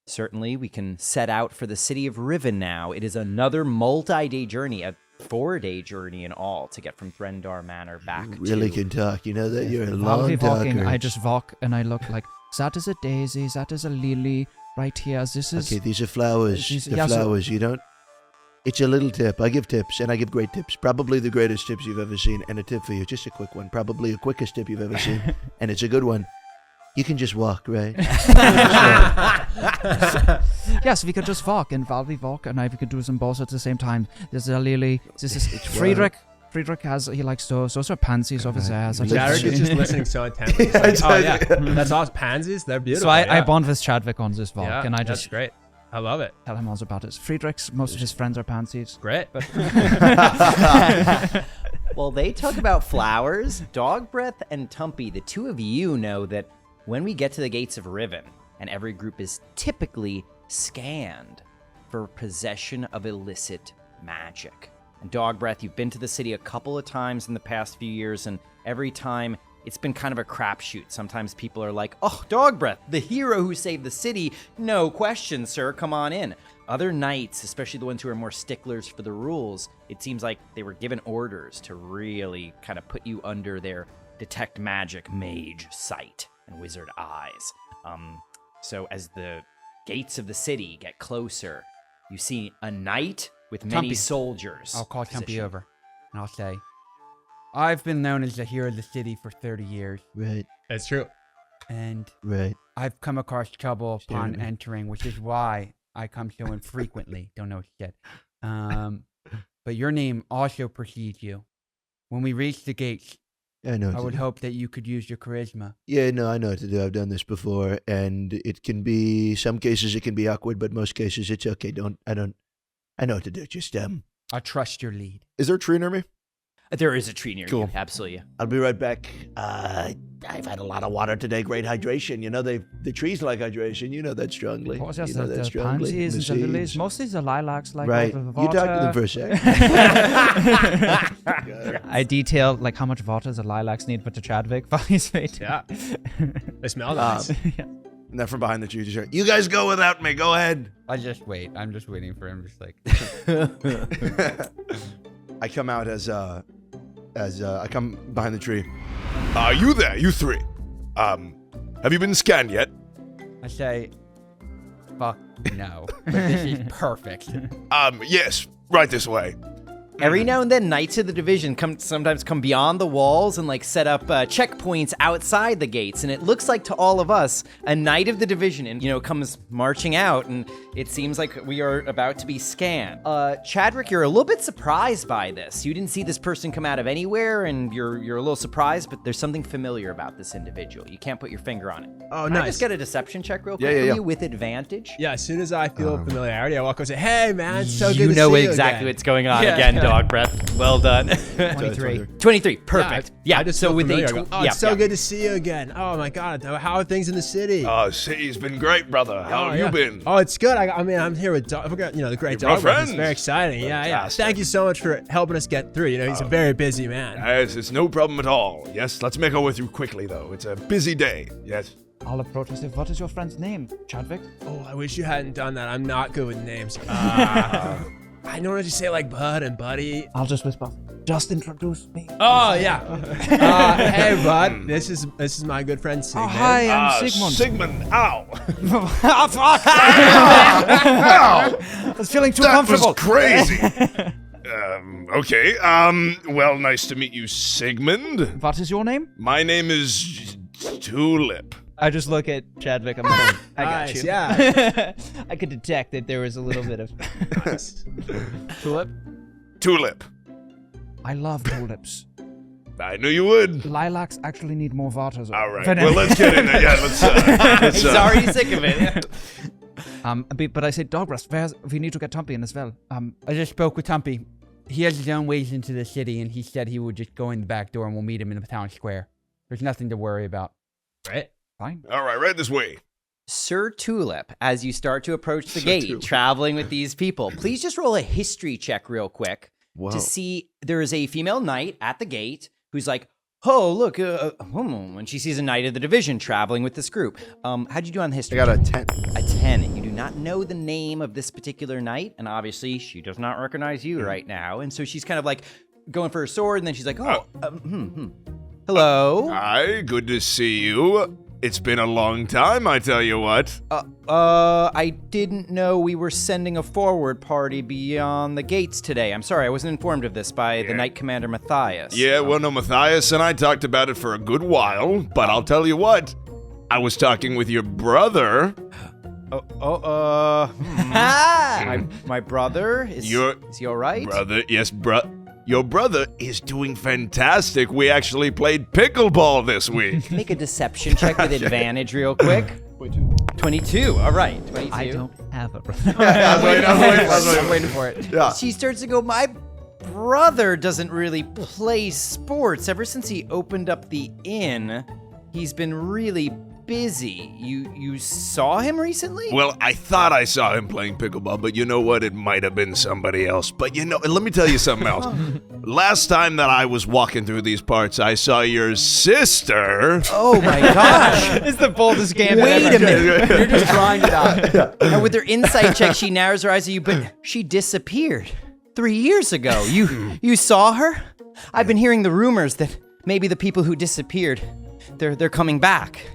Speaker 1: Certainly, we can set out for the city of Riven now. It is another multi-day journey, a 4-day journey in all, to get from Threndar Manor back
Speaker 2: You really
Speaker 1: to...
Speaker 2: can talk. You know that you're a
Speaker 4: While
Speaker 2: long
Speaker 4: we're walking,
Speaker 2: talker.
Speaker 4: I just walk and I look like, that is a daisy, that is a lily, right here, this is...
Speaker 2: Okay, these are flowers.
Speaker 4: These-
Speaker 2: The
Speaker 4: yeah, so-
Speaker 2: flowers. You don't. It's a little tip. I give tips, and I give great tips. Probably the greatest tips you've ever seen. And a tip for you, just a quick one. Probably the quickest tip you've ever seen, and it's a good one. You can just walk, right?
Speaker 4: Yes, we could just walk, and while we walk, and we could do them both at the same time. There's a lily, this is Friedrich. Friedrich he likes those are pansies over there. So
Speaker 5: Chadrick is just listening so intently. He's like, oh yeah, that's awesome. Pansies, they're beautiful.
Speaker 4: So I
Speaker 5: yeah.
Speaker 4: bond with Chadwick on this walk,
Speaker 5: Yeah,
Speaker 4: and I
Speaker 5: that's
Speaker 4: just
Speaker 5: great. I love it.
Speaker 4: tell him all about it. Friedrich's, most of his friends are pansies.
Speaker 5: Great.
Speaker 4: But
Speaker 1: Well, they talk about flowers. Dogbreath and Tumpy, the two of you know that when we get to the gates of Riven, and every group is typically scanned for possession of illicit magic. And Dogbreath, you've been to the city a couple of times in the past few years, and every time it's been kind of a crapshoot. Sometimes people are like, oh, Dogbreath, the hero who saved the city. No question, sir, come on in. Other knights, especially the ones who are more sticklers for the rules, it seems like they were given orders to really kind of put you under their detect magic mage sight and wizard eyes. So as the gates of the city get closer, you see a knight with many
Speaker 3: Tumpy.
Speaker 1: soldiers.
Speaker 3: I'll call Tumpy
Speaker 1: positioned.
Speaker 3: over, and I'll say, I've been known as the hero of the city for 30 years,
Speaker 2: Right,
Speaker 5: It's true.
Speaker 3: and
Speaker 2: right.
Speaker 3: I've come across trouble
Speaker 2: Staring
Speaker 3: upon
Speaker 2: at me.
Speaker 3: entering, which is why I come so infrequently. Don't know shit. But your name also precedes you. When we reach the gates,
Speaker 2: I know. What
Speaker 3: I
Speaker 2: to
Speaker 3: would
Speaker 2: do.
Speaker 3: hope that you could use your charisma.
Speaker 2: Yeah, no, I know what to do. I've done this before, and it can be. Some cases it can be awkward, but most cases it's okay. I know what to do. Just
Speaker 3: I trust your lead.
Speaker 8: Is there a tree near me?
Speaker 1: There is a tree near
Speaker 8: Cool.
Speaker 1: you, absolutely.
Speaker 2: I'll be right back. I've had a lot of water today. Great hydration. You know, the trees like hydration. You know that strongly.
Speaker 4: Of course,
Speaker 2: You
Speaker 4: yes,
Speaker 2: know
Speaker 4: the
Speaker 2: that strongly.
Speaker 4: pansies and the
Speaker 2: seeds.
Speaker 4: lilies, mostly the lilacs, like
Speaker 2: Right.
Speaker 4: all the
Speaker 2: You
Speaker 4: water.
Speaker 2: talk to them for a sec.
Speaker 4: I detail like how much water the lilacs need for the Chadwick while he's waiting.
Speaker 5: Yeah. They smell nice.
Speaker 8: And then from behind the tree, just hear, you guys go without me. Go ahead.
Speaker 3: I just wait. I'm just waiting for him. Just like
Speaker 8: I come out as I come behind the tree. You there, you three. Have you been scanned yet?
Speaker 3: I say, fuck no. But this is perfect.
Speaker 8: Yes, right this way.
Speaker 1: Every now and then, Knights of the Division sometimes come beyond the walls and set up checkpoints outside the gates. And it looks like to all of us, a Knight of the Division, comes marching out, and it seems like we are about to be scanned. Chadrick, you're a little bit surprised by this. You didn't see this person come out of anywhere, and you're a little surprised, but there's something familiar about this individual. You can't put your finger on it.
Speaker 5: Oh,
Speaker 1: Can I
Speaker 5: nice.
Speaker 1: just get a deception check real quick
Speaker 8: Yeah,
Speaker 1: from
Speaker 8: yeah.
Speaker 1: you with advantage?
Speaker 5: Yeah, as soon as I feel familiarity, I walk over and say, hey, man, it's so good
Speaker 1: You
Speaker 5: to
Speaker 1: know
Speaker 5: see you
Speaker 1: exactly
Speaker 5: again.
Speaker 1: what's going on
Speaker 5: Yeah.
Speaker 1: again, Dogbreath. Well done.
Speaker 3: 23.
Speaker 1: 23. Perfect. Yeah.
Speaker 5: I just
Speaker 1: so
Speaker 5: feel
Speaker 1: with
Speaker 5: familiar.
Speaker 1: a
Speaker 5: I go, it's so good to see you again. Oh my God, how are things in the city?
Speaker 8: City's been great, brother. How have you been?
Speaker 5: Oh, it's good. I mean, I'm here with the great
Speaker 8: You're my
Speaker 5: dog. It's
Speaker 8: friends.
Speaker 5: very exciting. Yeah.
Speaker 8: Fantastic.
Speaker 5: Thank you so much for helping us get through. He's a very busy man.
Speaker 8: It's no problem at all. Yes, let's make our way through quickly, though. It's a busy day. Yes.
Speaker 4: I'll approach and say, what is your friend's name, Chadwick?
Speaker 5: Oh, I wish you hadn't done that. I'm not good with names. I normally just say like bud and buddy.
Speaker 4: I'll just whisper, just introduce me.
Speaker 5: Oh yeah. Hey bud, this is my good friend Sigmund.
Speaker 4: Oh, hi, I'm Sigmund.
Speaker 8: Sigmund, ow.
Speaker 4: Ah, fuck! I was feeling too
Speaker 8: That
Speaker 4: comfortable.
Speaker 8: was crazy. Okay. Well, nice to meet you, Sigmund.
Speaker 4: What is your name?
Speaker 8: My name is Tulip.
Speaker 1: I just look at Chadwick. I'm like, I got
Speaker 5: Nice,
Speaker 1: you.
Speaker 5: yeah.
Speaker 1: I could detect that there was a little bit of.
Speaker 4: Tulip.
Speaker 8: Tulip.
Speaker 4: I love tulips.
Speaker 8: I knew you would.
Speaker 4: Lilacs actually need more water. Though.
Speaker 8: All right. Well, let's get in there. Yeah, let's
Speaker 1: He's already sick of it.
Speaker 4: But I said, Dogbreath, we need to get Tumpy in as well.
Speaker 3: I just spoke with Tumpy. He has his own ways into the city, and he said he would just go in the back door and we'll meet him in the town square. There's nothing to worry about.
Speaker 5: Right.
Speaker 4: Fine.
Speaker 8: All right, right this way.
Speaker 1: Sir Tulip, as you start to approach the gate, traveling with these people, please just roll a history check real quick to see there is a female knight at the gate who's like, oh, look, when she sees a knight of the division traveling with this group. How'd you do on the history
Speaker 2: I got
Speaker 1: check?
Speaker 2: a 10.
Speaker 1: A 10. You do not know the name of this particular knight, and obviously she does not recognize you right now. And so she's kind of like going for her sword, and then she's like, hello.
Speaker 8: Hi, good to see you. It's been a long time, I tell you what.
Speaker 1: I didn't know we were sending a forward party beyond the gates today. I'm sorry, I wasn't informed of this by the Knight Commander Matthias.
Speaker 8: Yeah, well, no, Matthias and I talked about it for a good while, but I'll tell you what. I was talking with your brother.
Speaker 1: My brother? Is he all right?
Speaker 8: Brother, yes, your brother is doing fantastic. We actually played pickleball this week.
Speaker 1: Make a deception check with advantage real quick. 22. All right, 22.
Speaker 4: I don't have a brother.
Speaker 3: I'm waiting for it.
Speaker 2: Yeah.
Speaker 1: She starts to go, my brother doesn't really play sports. Ever since he opened up the inn, he's been really busy. You saw him recently?
Speaker 8: Well, I thought I saw him playing pickleball, but you know what? It might have been somebody else. But let me tell you something else. Last time that I was walking through these parts, I saw your sister.
Speaker 1: Oh my gosh.
Speaker 4: It's the boldest game
Speaker 1: Wait a minute.
Speaker 3: You're just drawing it out.
Speaker 1: And with her insight check, she narrows her eyes at you, but she disappeared 3 years ago. You saw her? I've been hearing the rumors that maybe the people who disappeared, they're coming back.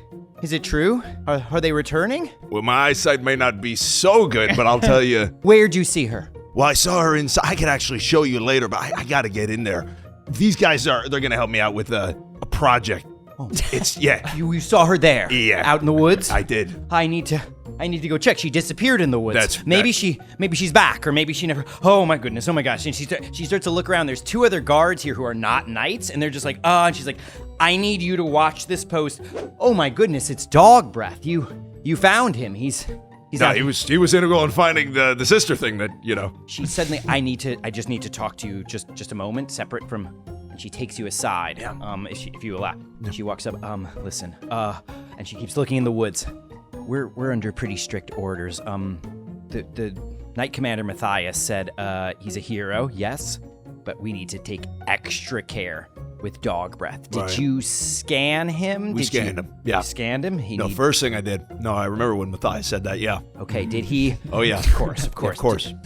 Speaker 1: Is it true? Are they returning?
Speaker 8: Well, my eyesight may not be so good, but I'll tell you.
Speaker 1: Where'd you see her?
Speaker 8: Well, I saw her inside. I could actually show you later, but I got to get in there. These guys they're going to help me out with a project.
Speaker 1: Oh.
Speaker 8: Yeah.
Speaker 1: You saw her there?
Speaker 8: Yeah.
Speaker 1: Out in the woods?
Speaker 8: I did.
Speaker 1: I need to go check. She disappeared in the woods.
Speaker 8: Maybe
Speaker 1: Maybe she's back, or maybe she never. Oh my goodness! Oh my gosh! And she starts to look around. There's 2 other guards here who are not knights, and they're just like, and she's like, I need you to watch this post. Oh my goodness! It's Dogbreath. You found him. He's out.
Speaker 8: He was integral in finding the sister thing that
Speaker 1: She suddenly, I just need to talk to you just a moment, separate from. And she takes you aside.
Speaker 8: Yeah.
Speaker 1: If you allow. She walks up. Listen. And she keeps looking in the woods. We're under pretty strict orders. The Knight Commander Matthias said he's a hero, yes, but we need to take extra care with Dogbreath. Did you scan him?
Speaker 8: We scanned him. Yeah.
Speaker 1: You scanned him?
Speaker 8: First thing I did. No, I remember when Matthias said that. Yeah.
Speaker 1: Okay. Did he?
Speaker 8: Oh yeah.
Speaker 1: Of course.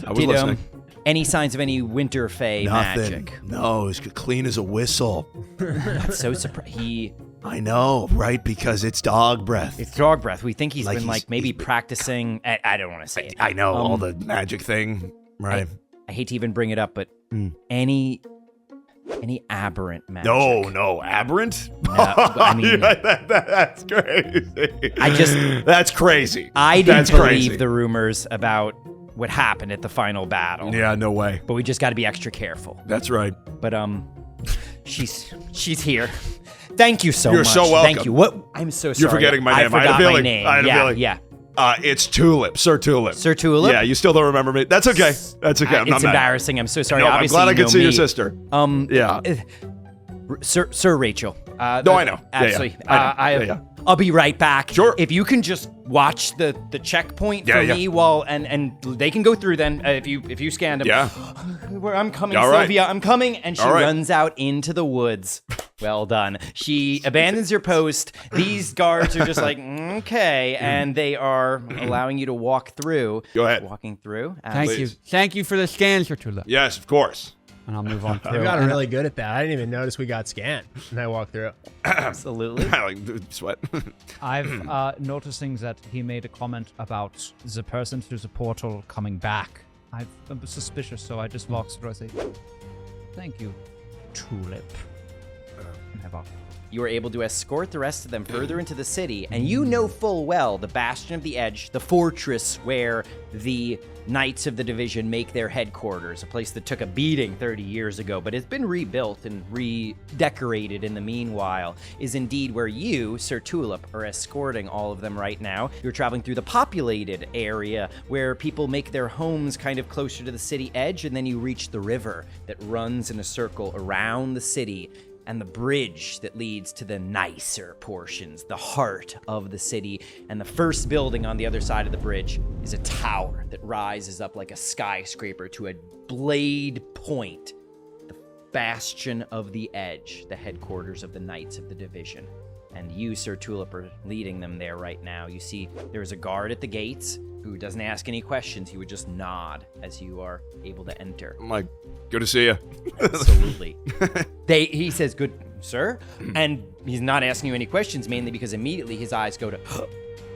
Speaker 8: I was listening.
Speaker 1: Any signs of any winter fae
Speaker 8: Nothing.
Speaker 1: magic?
Speaker 8: No, it's clean as a whistle.
Speaker 1: That's so surprising.
Speaker 8: I know, right? Because it's Dogbreath.
Speaker 1: It's Dogbreath. We think he's
Speaker 8: Like
Speaker 1: been maybe practicing. I don't want to say it.
Speaker 8: I know all the magic thing, right?
Speaker 1: I hate to even bring it up, but any aberrant magic.
Speaker 8: No, aberrant?
Speaker 1: No, I mean,
Speaker 8: that's crazy. That's crazy.
Speaker 1: I didn't
Speaker 8: That's
Speaker 1: believe
Speaker 8: crazy.
Speaker 1: the rumors about what happened at the final battle.
Speaker 8: Yeah, no way.
Speaker 1: But we just got to be extra careful.
Speaker 8: That's right.
Speaker 1: But she's here. Thank you so much.
Speaker 8: You're so welcome.
Speaker 1: Thank you. What? I'm so sorry.
Speaker 8: You're forgetting my name.
Speaker 1: I
Speaker 8: I had a
Speaker 1: forgot my
Speaker 8: feeling.
Speaker 1: name.
Speaker 8: I had a feeling.
Speaker 1: Yeah.
Speaker 8: It's Tulip, Sir Tulip.
Speaker 1: Sir Tulip?
Speaker 8: Yeah, you still don't remember me. That's okay. That's okay. I'm
Speaker 1: It's
Speaker 8: not mad.
Speaker 1: embarrassing. I'm so sorry.
Speaker 8: No, I'm
Speaker 1: Obviously,
Speaker 8: glad I
Speaker 1: you
Speaker 8: could
Speaker 1: know
Speaker 8: see your
Speaker 1: me.
Speaker 8: sister.
Speaker 1: Yeah.
Speaker 8: Yeah.
Speaker 1: Sir Rachel.
Speaker 8: No, I know. Yeah,
Speaker 1: Absolutely.
Speaker 8: yeah. I know. Yeah.
Speaker 1: I'll be right back.
Speaker 8: Sure.
Speaker 1: If you can just watch the checkpoint
Speaker 8: Yeah,
Speaker 1: for
Speaker 8: yeah.
Speaker 1: me while and they can go through then if you scan them.
Speaker 8: Yeah.
Speaker 1: Where I'm coming,
Speaker 8: All right.
Speaker 1: Sylvia. I'm coming, and she
Speaker 8: All right.
Speaker 1: runs out into the woods. Well done. She abandons your post. These guards are just like, okay, and they are allowing you to walk through.
Speaker 8: Go ahead.
Speaker 1: Walking through.
Speaker 3: Thank you. Thank you for the scans, Rotula.
Speaker 8: Yes, of course.
Speaker 3: And I'll move on through.
Speaker 5: You got really good at that. I didn't even notice we got scanned. And I walked through.
Speaker 1: Absolutely.
Speaker 8: I like sweat.
Speaker 4: I've noticing that he made a comment about the person through the portal coming back. I'm suspicious, so I just walk through. I say, "Thank you, Tulip." And I walk.
Speaker 1: You are able to escort the rest of them further into the city, and you know full well the Bastion of the Edge, the fortress where the Knights of the Division make their headquarters, a place that took a beating 30 years ago, but it's been rebuilt and redecorated in the meanwhile, is indeed where you, Sir Tulip, are escorting all of them right now. You're traveling through the populated area where people make their homes kind of closer to the city edge, and then you reach the river that runs in a circle around the city, and the bridge that leads to the nicer portions, the heart of the city. And the first building on the other side of the bridge is a tower that rises up like a skyscraper to a blade point, the Bastion of the Edge, the headquarters of the Knights of the Division. And you, Sir Tulip, are leading them there right now. You see there's a guard at the gates who doesn't ask any questions. He would just nod as you are able to enter.
Speaker 8: I'm like, good to see you.
Speaker 1: Absolutely. He says, good, sir. And he's not asking you any questions, mainly because immediately his eyes go to,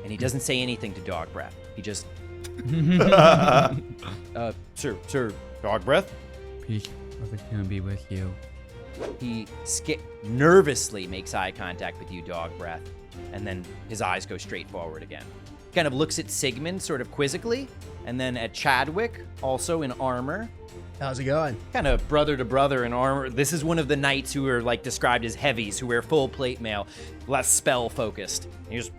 Speaker 1: and he doesn't say anything to Dogbreath. He just, Sir Dogbreath?
Speaker 3: Peace of it be with you.
Speaker 1: He nervously makes eye contact with you, Dogbreath, and then his eyes go straight forward again. Kind of looks at Sigmund sort of quizzically, and then at Chadrick, also in armor.
Speaker 5: How's it going?
Speaker 1: Kind of brother to brother in armor. This is one of the knights who are like described as heavies, who wear full plate mail, less spell focused. And he just,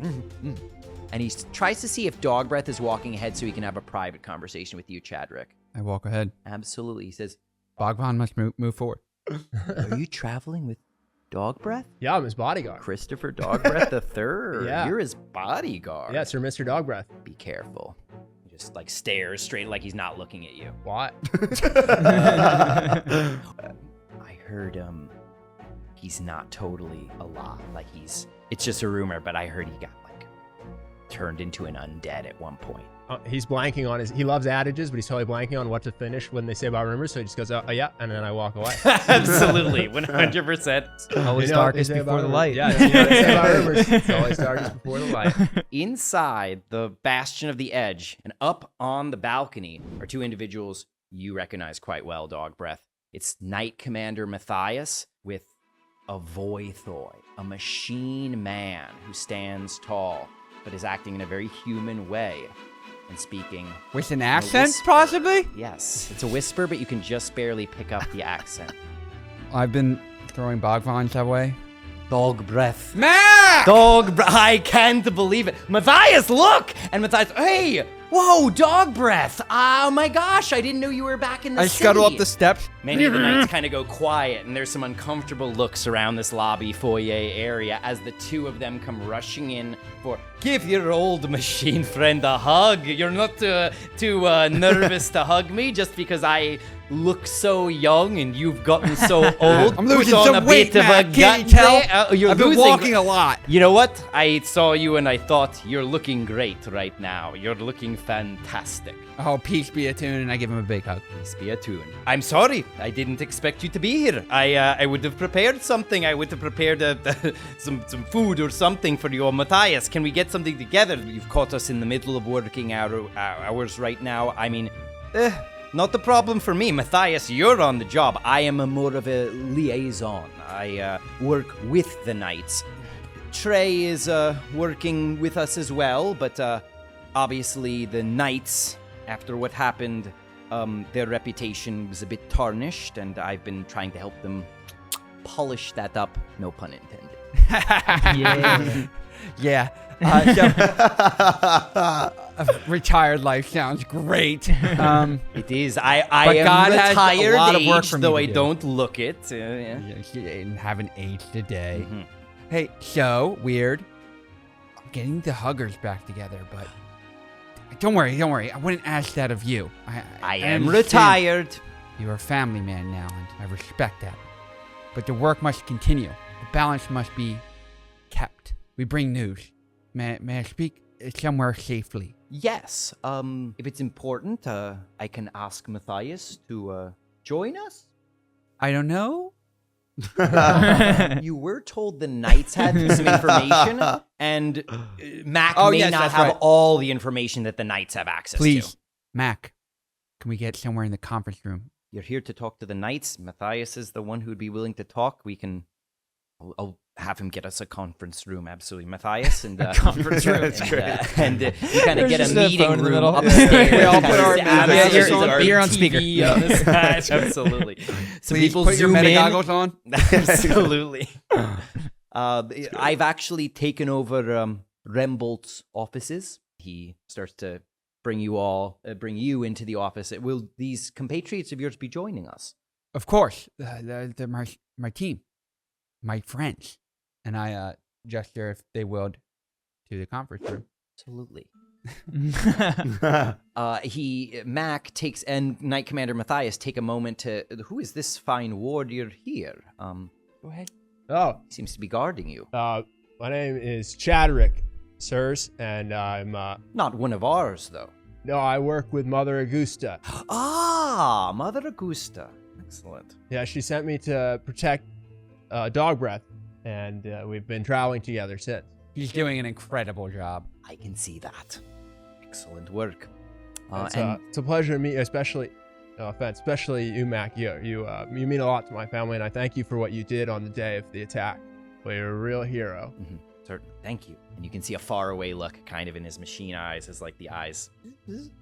Speaker 1: and he tries to see if Dogbreath is walking ahead so he can have a private conversation with you, Chadrick.
Speaker 3: I walk ahead.
Speaker 1: Absolutely. He says,
Speaker 3: Bogvan must move forward.
Speaker 1: are you traveling with Dogbreath?
Speaker 5: Yeah, I'm his bodyguard.
Speaker 1: Christopher Dogbreath III.
Speaker 5: Yeah.
Speaker 1: You're his bodyguard.
Speaker 5: Yeah, Sir Mr. Dogbreath.
Speaker 1: Be careful. He just like stares straight like he's not looking at you.
Speaker 5: What?
Speaker 1: I heard he's not totally alive. Like it's just a rumor, but I heard he got like turned into an undead at one point.
Speaker 5: He's blanking on he loves adages, but he's totally blanking on what to finish when they say about rumors. So he just goes, oh yeah, and then I walk away.
Speaker 1: Absolutely, 100%.
Speaker 4: Always
Speaker 5: You know what
Speaker 4: darkest
Speaker 5: they say
Speaker 4: before
Speaker 5: about
Speaker 4: the
Speaker 5: rumors?
Speaker 4: light.
Speaker 5: Yeah, you know what they say about rumors. It's always darkest before the light.
Speaker 1: Inside the Bastion of the Edge and up on the balcony are two individuals you recognize quite well, Dogbreath. It's Knight Commander Matthias with a Voithoi, a machine man who stands tall but is acting in a very human way and speaking
Speaker 3: With an
Speaker 1: in a
Speaker 3: accent,
Speaker 1: whisper.
Speaker 3: possibly?
Speaker 1: Yes, it's a whisper, but you can just barely pick up the accent.
Speaker 3: I've been throwing Bogvans that way.
Speaker 1: Dogbreath.
Speaker 3: Matt!
Speaker 1: I can't believe it. Matthias, look! And Matthias, hey! Whoa, Dogbreath! Oh my gosh, I didn't know you were back in the
Speaker 3: I
Speaker 1: city.
Speaker 3: scuttle up the steps.
Speaker 1: Many of the knights kind of go quiet, and there's some uncomfortable looks around this lobby foyer area as the two of them come rushing in for, give your old machine friend a hug. You're not too nervous to hug me just because I look so young and you've gotten so old.
Speaker 3: I'm losing
Speaker 1: Put on
Speaker 3: some
Speaker 1: a
Speaker 3: weight,
Speaker 1: bit of
Speaker 3: Matt.
Speaker 1: a
Speaker 3: Can't you
Speaker 1: gut
Speaker 3: tell?
Speaker 1: there. You're
Speaker 3: I've been
Speaker 1: losing-
Speaker 3: walking a lot.
Speaker 1: You know what? I saw you and I thought, you're looking great right now. You're looking fantastic.
Speaker 3: Oh, peace be a tune, and I give him a big hug.
Speaker 1: Peace be a tune. I'm sorry. I didn't expect you to be here. I would have prepared something. I would have prepared some food or something for you. Matthias, can we get something together? You've caught us in the middle of working hours right now. I mean, not the problem for me. Matthias, you're on the job. I am more of a liaison. I work with the knights. Trey is working with us as well, but obviously the knights, after what happened, their reputation was a bit tarnished, and I've been trying to help them polish that up, no pun intended.
Speaker 3: Yeah. A retired life sounds great.
Speaker 1: It is. I
Speaker 3: But
Speaker 1: am
Speaker 3: God has a
Speaker 1: retired
Speaker 3: lot of work
Speaker 1: age,
Speaker 3: for me
Speaker 1: though
Speaker 3: to
Speaker 1: I
Speaker 3: do.
Speaker 1: don't look it. Yeah.
Speaker 3: And haven't aged a day.
Speaker 1: Mhm.
Speaker 3: Hey, so weird. I'm getting the huggers back together, but don't worry. I wouldn't ask that of you.
Speaker 1: I am
Speaker 3: understand.
Speaker 1: retired.
Speaker 3: You're a family man now, and I respect that. But the work must continue. The balance must be kept. We bring news. May I speak somewhere safely?
Speaker 1: Yes. If it's important, I can ask Matthias to join us.
Speaker 3: I don't know.
Speaker 1: You were told the knights had some information, and Mac may
Speaker 3: yes,
Speaker 1: not
Speaker 3: that's
Speaker 1: have
Speaker 3: right.
Speaker 1: all the information that the knights have access
Speaker 3: Please,
Speaker 1: to.
Speaker 3: Mac, can we get somewhere in the conference room?
Speaker 1: You're here to talk to the knights. Matthias is the one who'd be willing to talk. We can. I'll have him get us a conference room. Absolutely, Matthias, and
Speaker 4: Conference room.
Speaker 1: and you kind of
Speaker 4: There's
Speaker 1: get a
Speaker 4: just a
Speaker 1: meeting
Speaker 4: phone in the
Speaker 1: room
Speaker 4: middle.
Speaker 1: upstairs.
Speaker 3: We all
Speaker 1: kind
Speaker 3: put
Speaker 1: of
Speaker 3: our-
Speaker 1: sit
Speaker 3: yeah,
Speaker 1: down.
Speaker 3: you're
Speaker 1: There's
Speaker 3: on-
Speaker 1: our
Speaker 4: you're on
Speaker 1: big
Speaker 4: speaker.
Speaker 1: TV on this side. Absolutely. So
Speaker 3: Please
Speaker 1: people
Speaker 3: put your
Speaker 1: zoom
Speaker 3: meta
Speaker 1: in.
Speaker 3: goggles on.
Speaker 1: Absolutely. I've actually taken over Rembolt's offices. He starts to bring you into the office. Will these compatriots of yours be joining us?
Speaker 3: Of course, they're my team, my friends, and I gesture if they would to the conference room.
Speaker 1: Absolutely. Mac takes, and Knight Commander Matthias take a moment to. Who is this fine warrior here? Go ahead.
Speaker 5: Oh,
Speaker 1: He seems to be guarding you.
Speaker 5: my name is Chadrick, sirs, and I'm
Speaker 1: Not one of ours, though.
Speaker 5: no, I work with Mother Augusta.
Speaker 1: Ah, Mother Augusta. Excellent.
Speaker 5: Yeah, she sent me to protect Dogbreath, and we've been traveling together since.
Speaker 3: He's doing an incredible job.
Speaker 1: I can see that. Excellent work.
Speaker 5: It's a pleasure to meet you, especially, no offense, especially you, Mac. You mean a lot to my family, and I thank you for what you did on the day of the attack. Well, you're a real hero.
Speaker 1: Certainly. Thank you. And you can see a faraway look kind of in his machine eyes as like the eyes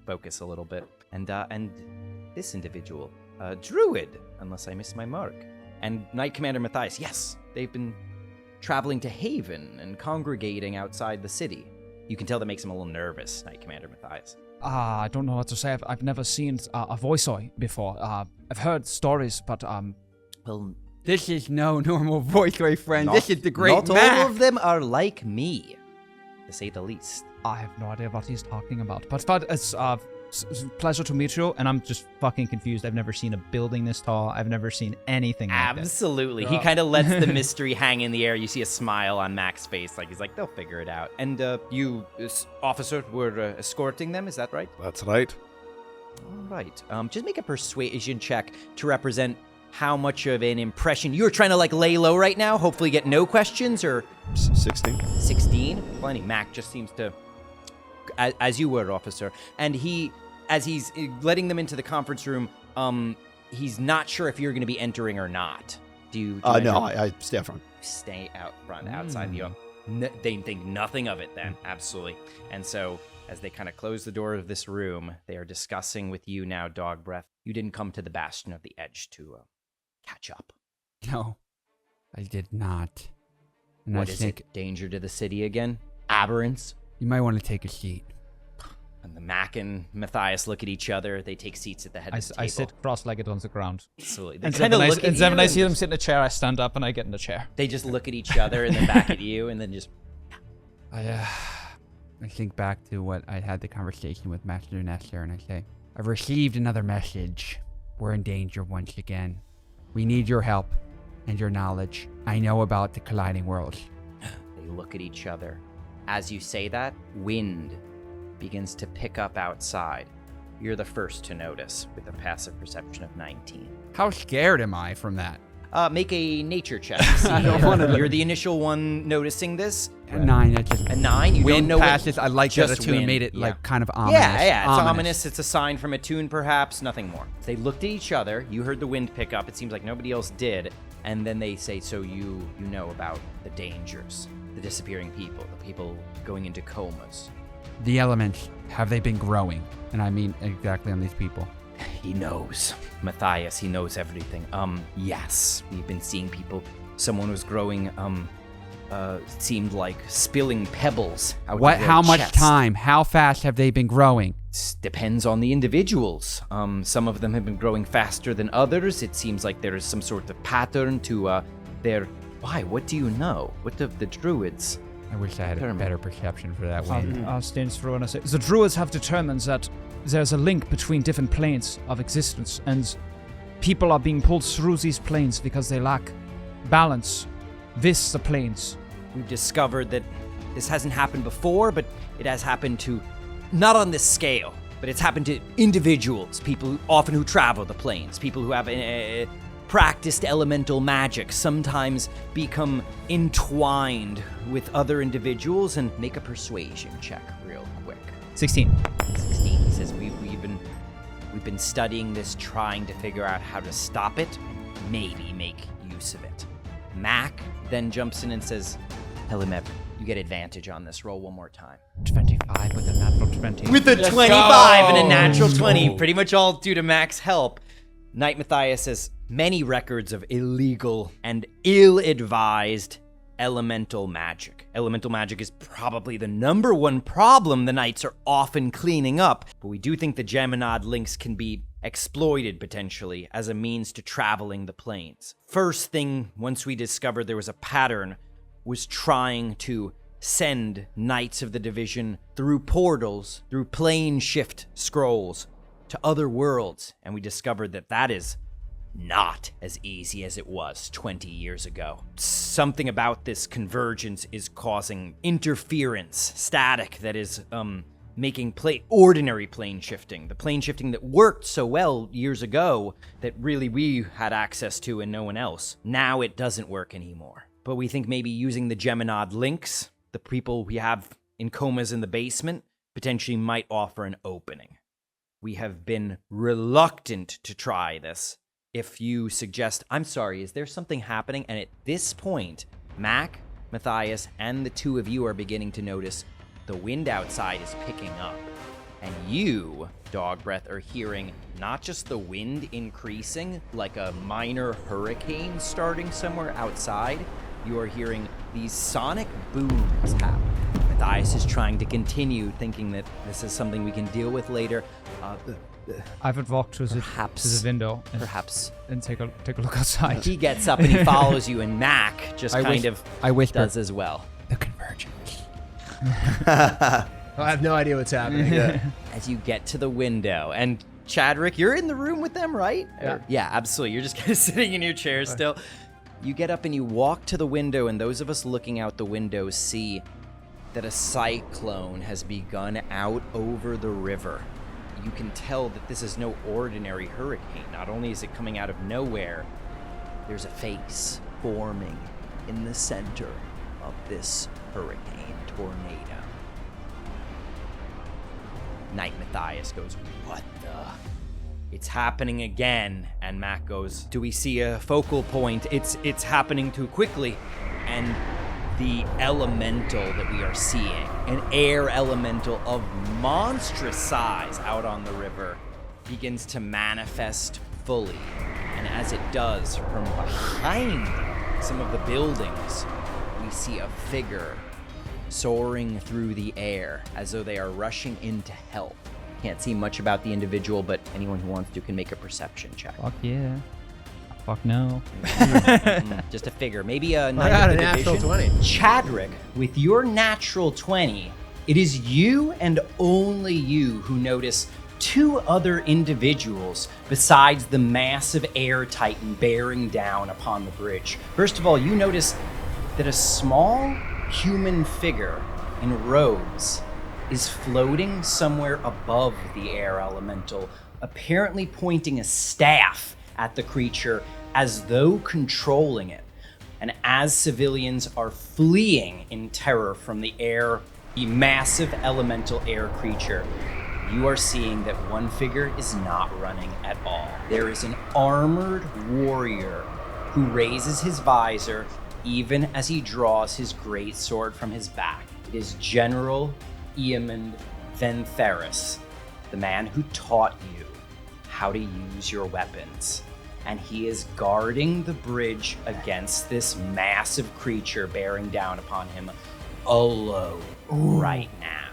Speaker 1: focus a little bit. And this individual, Druid, unless I missed my mark. And Knight Commander Matthias, yes, they've been traveling to Haven and congregating outside the city. You can tell that makes him a little nervous, Knight Commander Matthias.
Speaker 4: I don't know what to say. I've never seen a voiceoy before. I've heard stories, but
Speaker 1: Well,
Speaker 3: This is no normal voice, friend.
Speaker 1: not-
Speaker 3: This is the great
Speaker 1: Not
Speaker 3: Mac.
Speaker 1: all of them are like me, to say the least.
Speaker 4: I have no idea what he's talking about. But it's it's a pleasure to meet you, and I'm just fucking confused. I've never seen a building this tall. I've never seen anything like this.
Speaker 1: Absolutely. He kind of lets the mystery hang in the air. You see a smile on Mac's face, like he's like, they'll figure it out. And you, officer, were escorting them, is that right?
Speaker 8: That's right.
Speaker 1: All right. Just make a persuasion check to represent how much of an impression you're trying to like lay low right now. Hopefully get no questions, or
Speaker 8: 16.
Speaker 1: 16. Plenty. Mac just seems to, as you were, officer. And as he's letting them into the conference room, he's not sure if you're going to be entering or not. Do you
Speaker 2: No,
Speaker 1: enter?
Speaker 2: I stay up front.
Speaker 1: Stay out front, outside the they think nothing of it then. Absolutely. And so as they kind of close the door of this room, they are discussing with you now, Dogbreath. You didn't come to the Bastion of the Edge to catch up.
Speaker 3: No, I did not. And
Speaker 1: What
Speaker 3: I
Speaker 1: is
Speaker 3: think
Speaker 1: it? Danger to the city again? Aberrance?
Speaker 3: you might want to take a seat.
Speaker 1: And the Mac and Matthias look at each other. They take seats at the head of the table.
Speaker 4: I sit cross-legged on the ground.
Speaker 1: Absolutely. They
Speaker 4: And
Speaker 1: kind of look at you.
Speaker 4: then when I
Speaker 1: and
Speaker 4: see them sit in a chair, I stand up and I get in the chair.
Speaker 1: They just look at each other and then back at you and then just...
Speaker 3: I think back to what I had the conversation with Master Nestor, and I say, I've received another message. We're in danger once again. We need your help and your knowledge. I know about the colliding worlds.
Speaker 1: They look at each other. As you say that, wind begins to pick up outside. You're the first to notice with a passive perception of 19.
Speaker 3: How scared am I from that?
Speaker 1: Make a nature check. to see
Speaker 3: I don't wanna-
Speaker 1: You're the initial one noticing this.
Speaker 3: A 9, that's just
Speaker 1: A 9, you don't
Speaker 3: wind
Speaker 1: know what-
Speaker 3: passes. I like that
Speaker 1: just
Speaker 3: too, and
Speaker 1: wind,
Speaker 3: made it
Speaker 1: yeah.
Speaker 3: like kind of ominous.
Speaker 1: Yeah, it's ominous. It's a sign from a tune, perhaps, nothing more. They looked at each other. You heard the wind pick up. It seems like nobody else did. And then they say, so you know about the dangers, the disappearing people, the people going into comas.
Speaker 3: The elements, have they been growing? And I mean exactly on these people.
Speaker 1: He knows. Matthias, he knows everything. Yes, we've been seeing people. Someone was growing, seemed like spilling pebbles out of their
Speaker 3: How much
Speaker 1: chest.
Speaker 3: time? How fast have they been growing?
Speaker 1: Depends on the individuals. Some of them have been growing faster than others. It seems like there is some sort of pattern to their... Why? What do you know? What of the druids?
Speaker 3: I wish I had a better perception for that one.
Speaker 4: I'll stand through and I say, the druids have determined that there's a link between different planes of existence, and people are being pulled through these planes because they lack balance with the planes.
Speaker 1: We've discovered that this hasn't happened before, but it has happened to, not on this scale, but it's happened to individuals, people who travel the planes, people who have practiced elemental magic, sometimes become entwined with other individuals. And make a persuasion check real quick.
Speaker 4: 16.
Speaker 1: 16. He says we've been studying this, trying to figure out how to stop it, and maybe make use of it. Mac then jumps in and says, Helimev, you get advantage on this. Roll one more time.
Speaker 4: 25 with a natural 20.
Speaker 1: With a 25 and a natural 20, pretty much all due to Mac's help. Knight Matthias says, many records of illegal and ill-advised elemental magic. Elemental magic is probably the number one problem the Knights are often cleaning up, but we do think the Geminod links can be exploited potentially as a means to traveling the planes. First thing, once we discovered there was a pattern, was trying to send Knights of the Division through portals, through plane shift scrolls, to other worlds, and we discovered that that is not as easy as it was 20 years ago. Something about this convergence is causing interference, static that is making ordinary plane shifting, the plane shifting that worked so well years ago that really we had access to and no one else. Now it doesn't work anymore. But we think maybe using the Geminod links, the people we have in comas in the basement, potentially might offer an opening. We have been reluctant to try this. If you suggest, I'm sorry, is there something happening? And at this point, Mac, Matthias, and the two of you are beginning to notice the wind outside is picking up. And you, Dogbreath, are hearing not just the wind increasing, like a minor hurricane starting somewhere outside, you are hearing these sonic booms happen. Matthias is trying to continue, thinking that this is something we can deal with later.
Speaker 4: I would walk to the window and take a look outside.
Speaker 1: He gets up and he follows you, and Mac just
Speaker 3: I whisper,
Speaker 1: does as well.
Speaker 3: The convergence.
Speaker 5: I have no idea what's happening.
Speaker 1: As you get to the window, and Chadrick, you're in the room with them, right? Yeah, absolutely. You're just kind of sitting in your chair still. You get up and you walk to the window, and those of us looking out the window see that a cyclone has begun out over the river. You can tell that this is no ordinary hurricane. Not only is it coming out of nowhere, there's a face forming in the center of this hurricane tornado. Knight Matthias goes, what the? It's happening again. And Mac goes, do we see a focal point? It's happening too quickly. And the elemental that we are seeing, an air elemental of monstrous size out on the river, begins to manifest fully. And as it does, from behind some of the buildings, we see a figure soaring through the air as though they are rushing in to help. Can't see much about the individual, but anyone who wants to can make a perception check.
Speaker 4: Fuck yeah. Fuck no.
Speaker 1: Just a figure. Maybe a
Speaker 5: I
Speaker 1: knight
Speaker 5: got
Speaker 1: of
Speaker 5: a
Speaker 1: the
Speaker 5: natural
Speaker 1: division.
Speaker 5: 20.
Speaker 1: Chadrick, with your natural 20, it is you and only you who notice two other individuals besides the massive air titan bearing down upon the bridge. First of all, you notice that a small human figure in robes is floating somewhere above the air elemental, apparently pointing a staff at the creature as though controlling it. And as civilians are fleeing in terror from the massive elemental air creature, you are seeing that one figure is not running at all. There is an armored warrior who raises his visor even as he draws his great sword from his back. It is General Eamon Ventheris, the man who taught you how to use your weapons. And he is guarding the bridge against this massive creature bearing down upon him alone right now.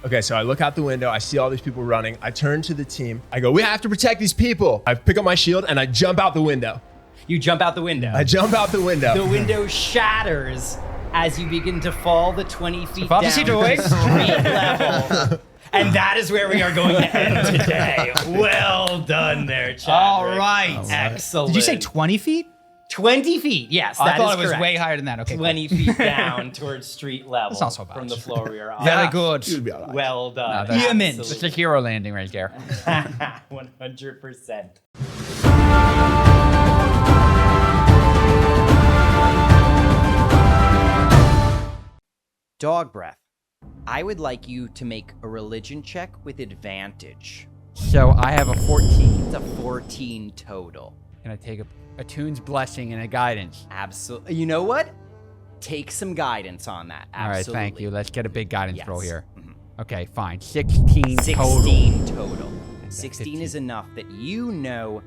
Speaker 5: Okay, so I look out the window. I see all these people running. I turn to the team. I go, we have to protect these people. I pick up my shield and I jump out the window.
Speaker 1: You jump out the window.
Speaker 5: I jump out the window.
Speaker 1: The window shatters as you begin to fall the 20 feet down to
Speaker 4: Fantasy doing?
Speaker 1: street level. And that is where we are going to end today. Well done there, Chadrick.
Speaker 4: All right.
Speaker 1: Excellent.
Speaker 4: Did you say 20 feet?
Speaker 1: 20 feet, yes,
Speaker 4: I
Speaker 1: that
Speaker 4: thought
Speaker 1: is
Speaker 4: it was
Speaker 1: correct.
Speaker 4: way higher than that. Okay.
Speaker 1: 20 feet down towards street level.
Speaker 4: That's not so bad.
Speaker 1: From the floor we are on.
Speaker 4: Very good.
Speaker 8: You'd be all right.
Speaker 1: Well done.
Speaker 4: That's
Speaker 1: Absolutely.
Speaker 4: a hero landing right there.
Speaker 1: 100%. Dog breath. I would like you to make a religion check with advantage.
Speaker 3: So I have a 14.
Speaker 1: It's a 14 total.
Speaker 3: Can I take a Toon's blessing and a guidance?
Speaker 1: Absolutely. You know what? Take some guidance on that. Absolutely.
Speaker 3: All right, thank you. Let's get a big guidance
Speaker 1: Yes.
Speaker 3: roll here.
Speaker 1: Mhm.
Speaker 3: Okay, fine. 16 total.
Speaker 1: 16 total.
Speaker 3: And
Speaker 1: 16
Speaker 3: 15.
Speaker 1: is enough that you know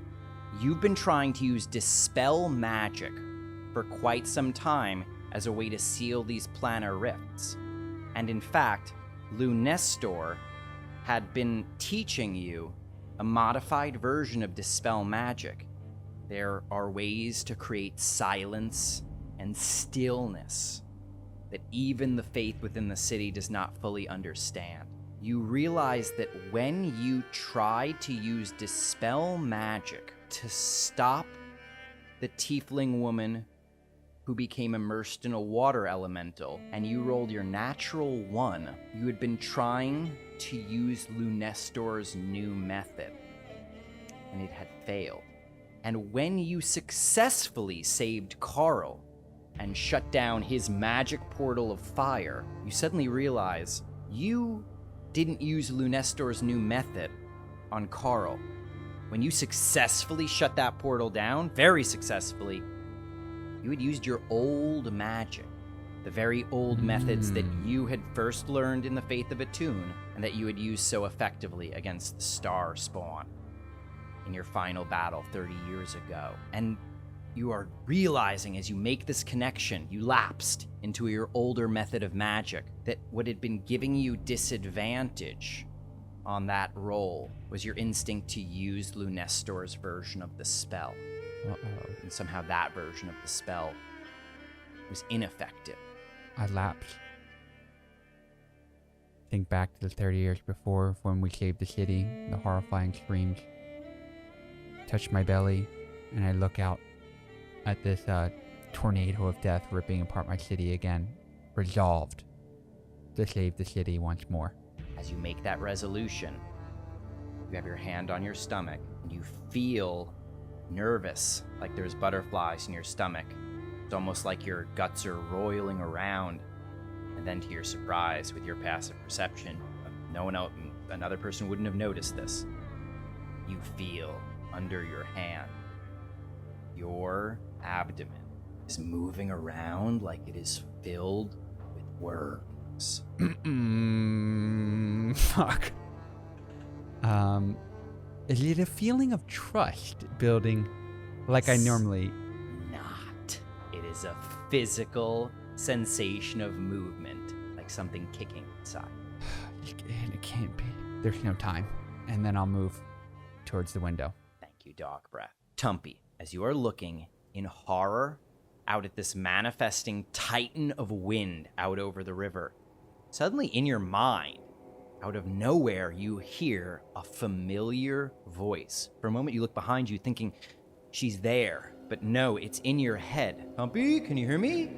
Speaker 1: you've been trying to use Dispel Magic for quite some time as a way to seal these planar rifts. And in fact, Lunestor had been teaching you a modified version of Dispel Magic. There are ways to create silence and stillness that even the faith within the city does not fully understand. You realize that when you try to use Dispel Magic to stop the tiefling woman who became immersed in a water elemental, and you rolled your natural 1, you had been trying to use Lunestor's new method, and it had failed. And when you successfully saved Carl and shut down his magic portal of fire, you suddenly realize you didn't use Lunestor's new method on Carl. When you successfully shut that portal down, very successfully, you had used your old magic, the very old methods that you had first learned in the Faith of Attune, and that you had used so effectively against the Star Spawn in your final battle 30 years ago. And you are realizing as you make this connection, you lapsed into your older method of magic, that what had been giving you disadvantage on that roll was your instinct to use Lunestor's version of the spell. And somehow that version of the spell was ineffective.
Speaker 3: I lapsed. Think back to the 30 years before when we saved the city, the horrifying screams. Touch my belly, and I look out at this tornado of death ripping apart my city again, resolved to save the city once more.
Speaker 1: As you make that resolution, you have your hand on your stomach, and you feel nervous, like there's butterflies in your stomach. It's almost like your guts are roiling around. And then to your surprise, with your passive perception, no one else, another person wouldn't have noticed this. You feel under your hand, your abdomen is moving around like it is filled with worms.
Speaker 3: Fuck. Is it a feeling of trust building like I normally...
Speaker 1: Not. It is a physical sensation of movement, like something kicking inside.
Speaker 3: It can't be. There's no time. And then I'll move towards the window.
Speaker 1: Thank you, Dog Breath. Tumpy, as you are looking in horror out at this manifesting titan of wind out over the river, suddenly in your mind, out of nowhere, you hear a familiar voice. For a moment, you look behind you thinking, she's there. But no, it's in your head. Tumpy, can you hear me?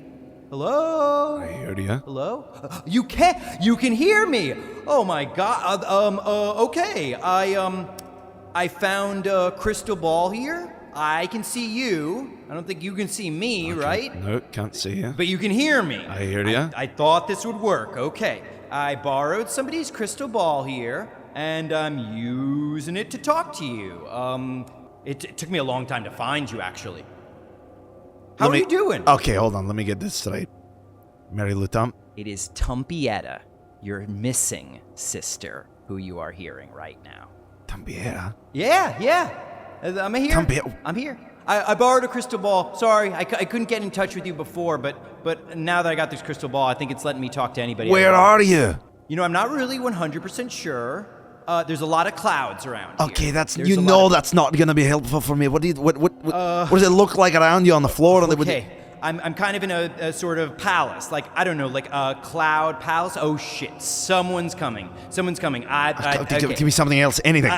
Speaker 1: Hello?
Speaker 8: I heard ya.
Speaker 1: Hello? You can hear me! Oh my god. Okay. I found a crystal ball here. I can see you. I don't think you can see me, right?
Speaker 8: No, can't see ya.
Speaker 1: But you can hear me.
Speaker 8: I hear ya.
Speaker 1: I thought this would work. Okay. I borrowed somebody's crystal ball here, and I'm using it to talk to you. It took me a long time to find you, actually. How are you doing?
Speaker 8: Okay, hold on. Let me get this straight. Mary Lutump.
Speaker 1: It is Tumpietta, your missing sister, who you are hearing right now.
Speaker 8: Tambiera.
Speaker 1: Yeah. I'm here.
Speaker 8: Tumpy.
Speaker 1: I'm here. I borrowed a crystal ball. Sorry, I couldn't get in touch with you before, but now that I got this crystal ball, I think it's letting me talk to anybody.
Speaker 8: Where are you?
Speaker 1: You know, I'm not really 100% sure. There's a lot of clouds around here.
Speaker 8: Okay, that's
Speaker 1: There's
Speaker 8: you
Speaker 1: a
Speaker 8: know
Speaker 1: lot of-
Speaker 8: that's not gonna be helpful for me. What does it look like around you on the floor?
Speaker 1: Okay, I'm kind of in a sort of palace, like I don't know, like a cloud palace. Oh shit, someone's coming. Okay.
Speaker 8: Give me something else. Anything.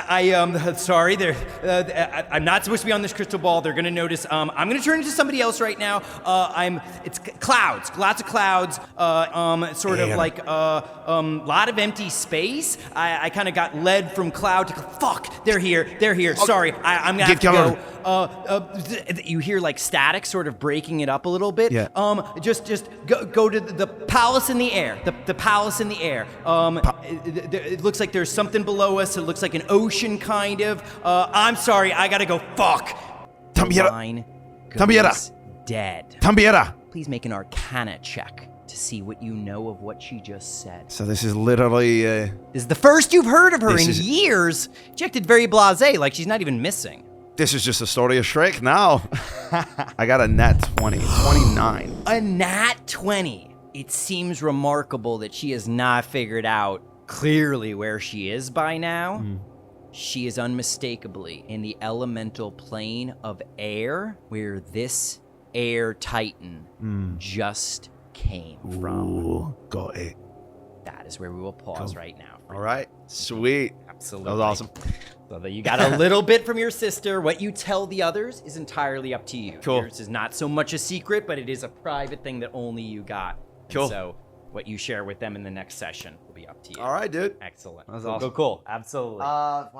Speaker 1: Sorry, I'm not supposed to be on this crystal ball. They're gonna notice. I'm gonna turn into somebody else right now. It's clouds, lots of clouds. Sort of like lot of empty space. I kind of got led from cloud to fuck. They're here. Sorry, I'm gonna have to go. You hear like static, sort of breaking it up a little bit.
Speaker 8: Yeah.
Speaker 1: Just go to the palace in the air. The palace in the air. It looks like there's something below us. It looks like an ocean, kind of. I'm sorry, I gotta go. Fuck.
Speaker 8: Tambiera.
Speaker 1: Dead.
Speaker 8: Tambiera.
Speaker 1: Please make an Arcana check to see what you know of what she just said.
Speaker 8: So this is literally.
Speaker 1: This is the first you've heard of her
Speaker 8: This
Speaker 1: in
Speaker 8: is-
Speaker 1: years. She acted very blasé, like she's not even missing.
Speaker 8: This is just a story of Shrek now. I got a nat 20. 29.
Speaker 1: A nat 20. It seems remarkable that she has not figured out clearly where she is by now. She is unmistakably in the elemental plane of air, where this air titan just came from.
Speaker 8: Ooh, got it.
Speaker 1: That is where we will pause right now.
Speaker 8: All right. Sweet.
Speaker 1: Absolutely.
Speaker 8: That was awesome.
Speaker 1: So that you got a little bit from your sister. What you tell the others is entirely up to you.
Speaker 8: Cool.
Speaker 1: Yours is not so much a secret, but it is a private thing that only you got. And
Speaker 8: Cool.
Speaker 1: so what you share with them in the next session will be up to you.
Speaker 8: All right, dude.
Speaker 1: Excellent.
Speaker 8: That was
Speaker 1: Cool,
Speaker 8: awesome.
Speaker 1: Cool. Absolutely.
Speaker 2: Wow.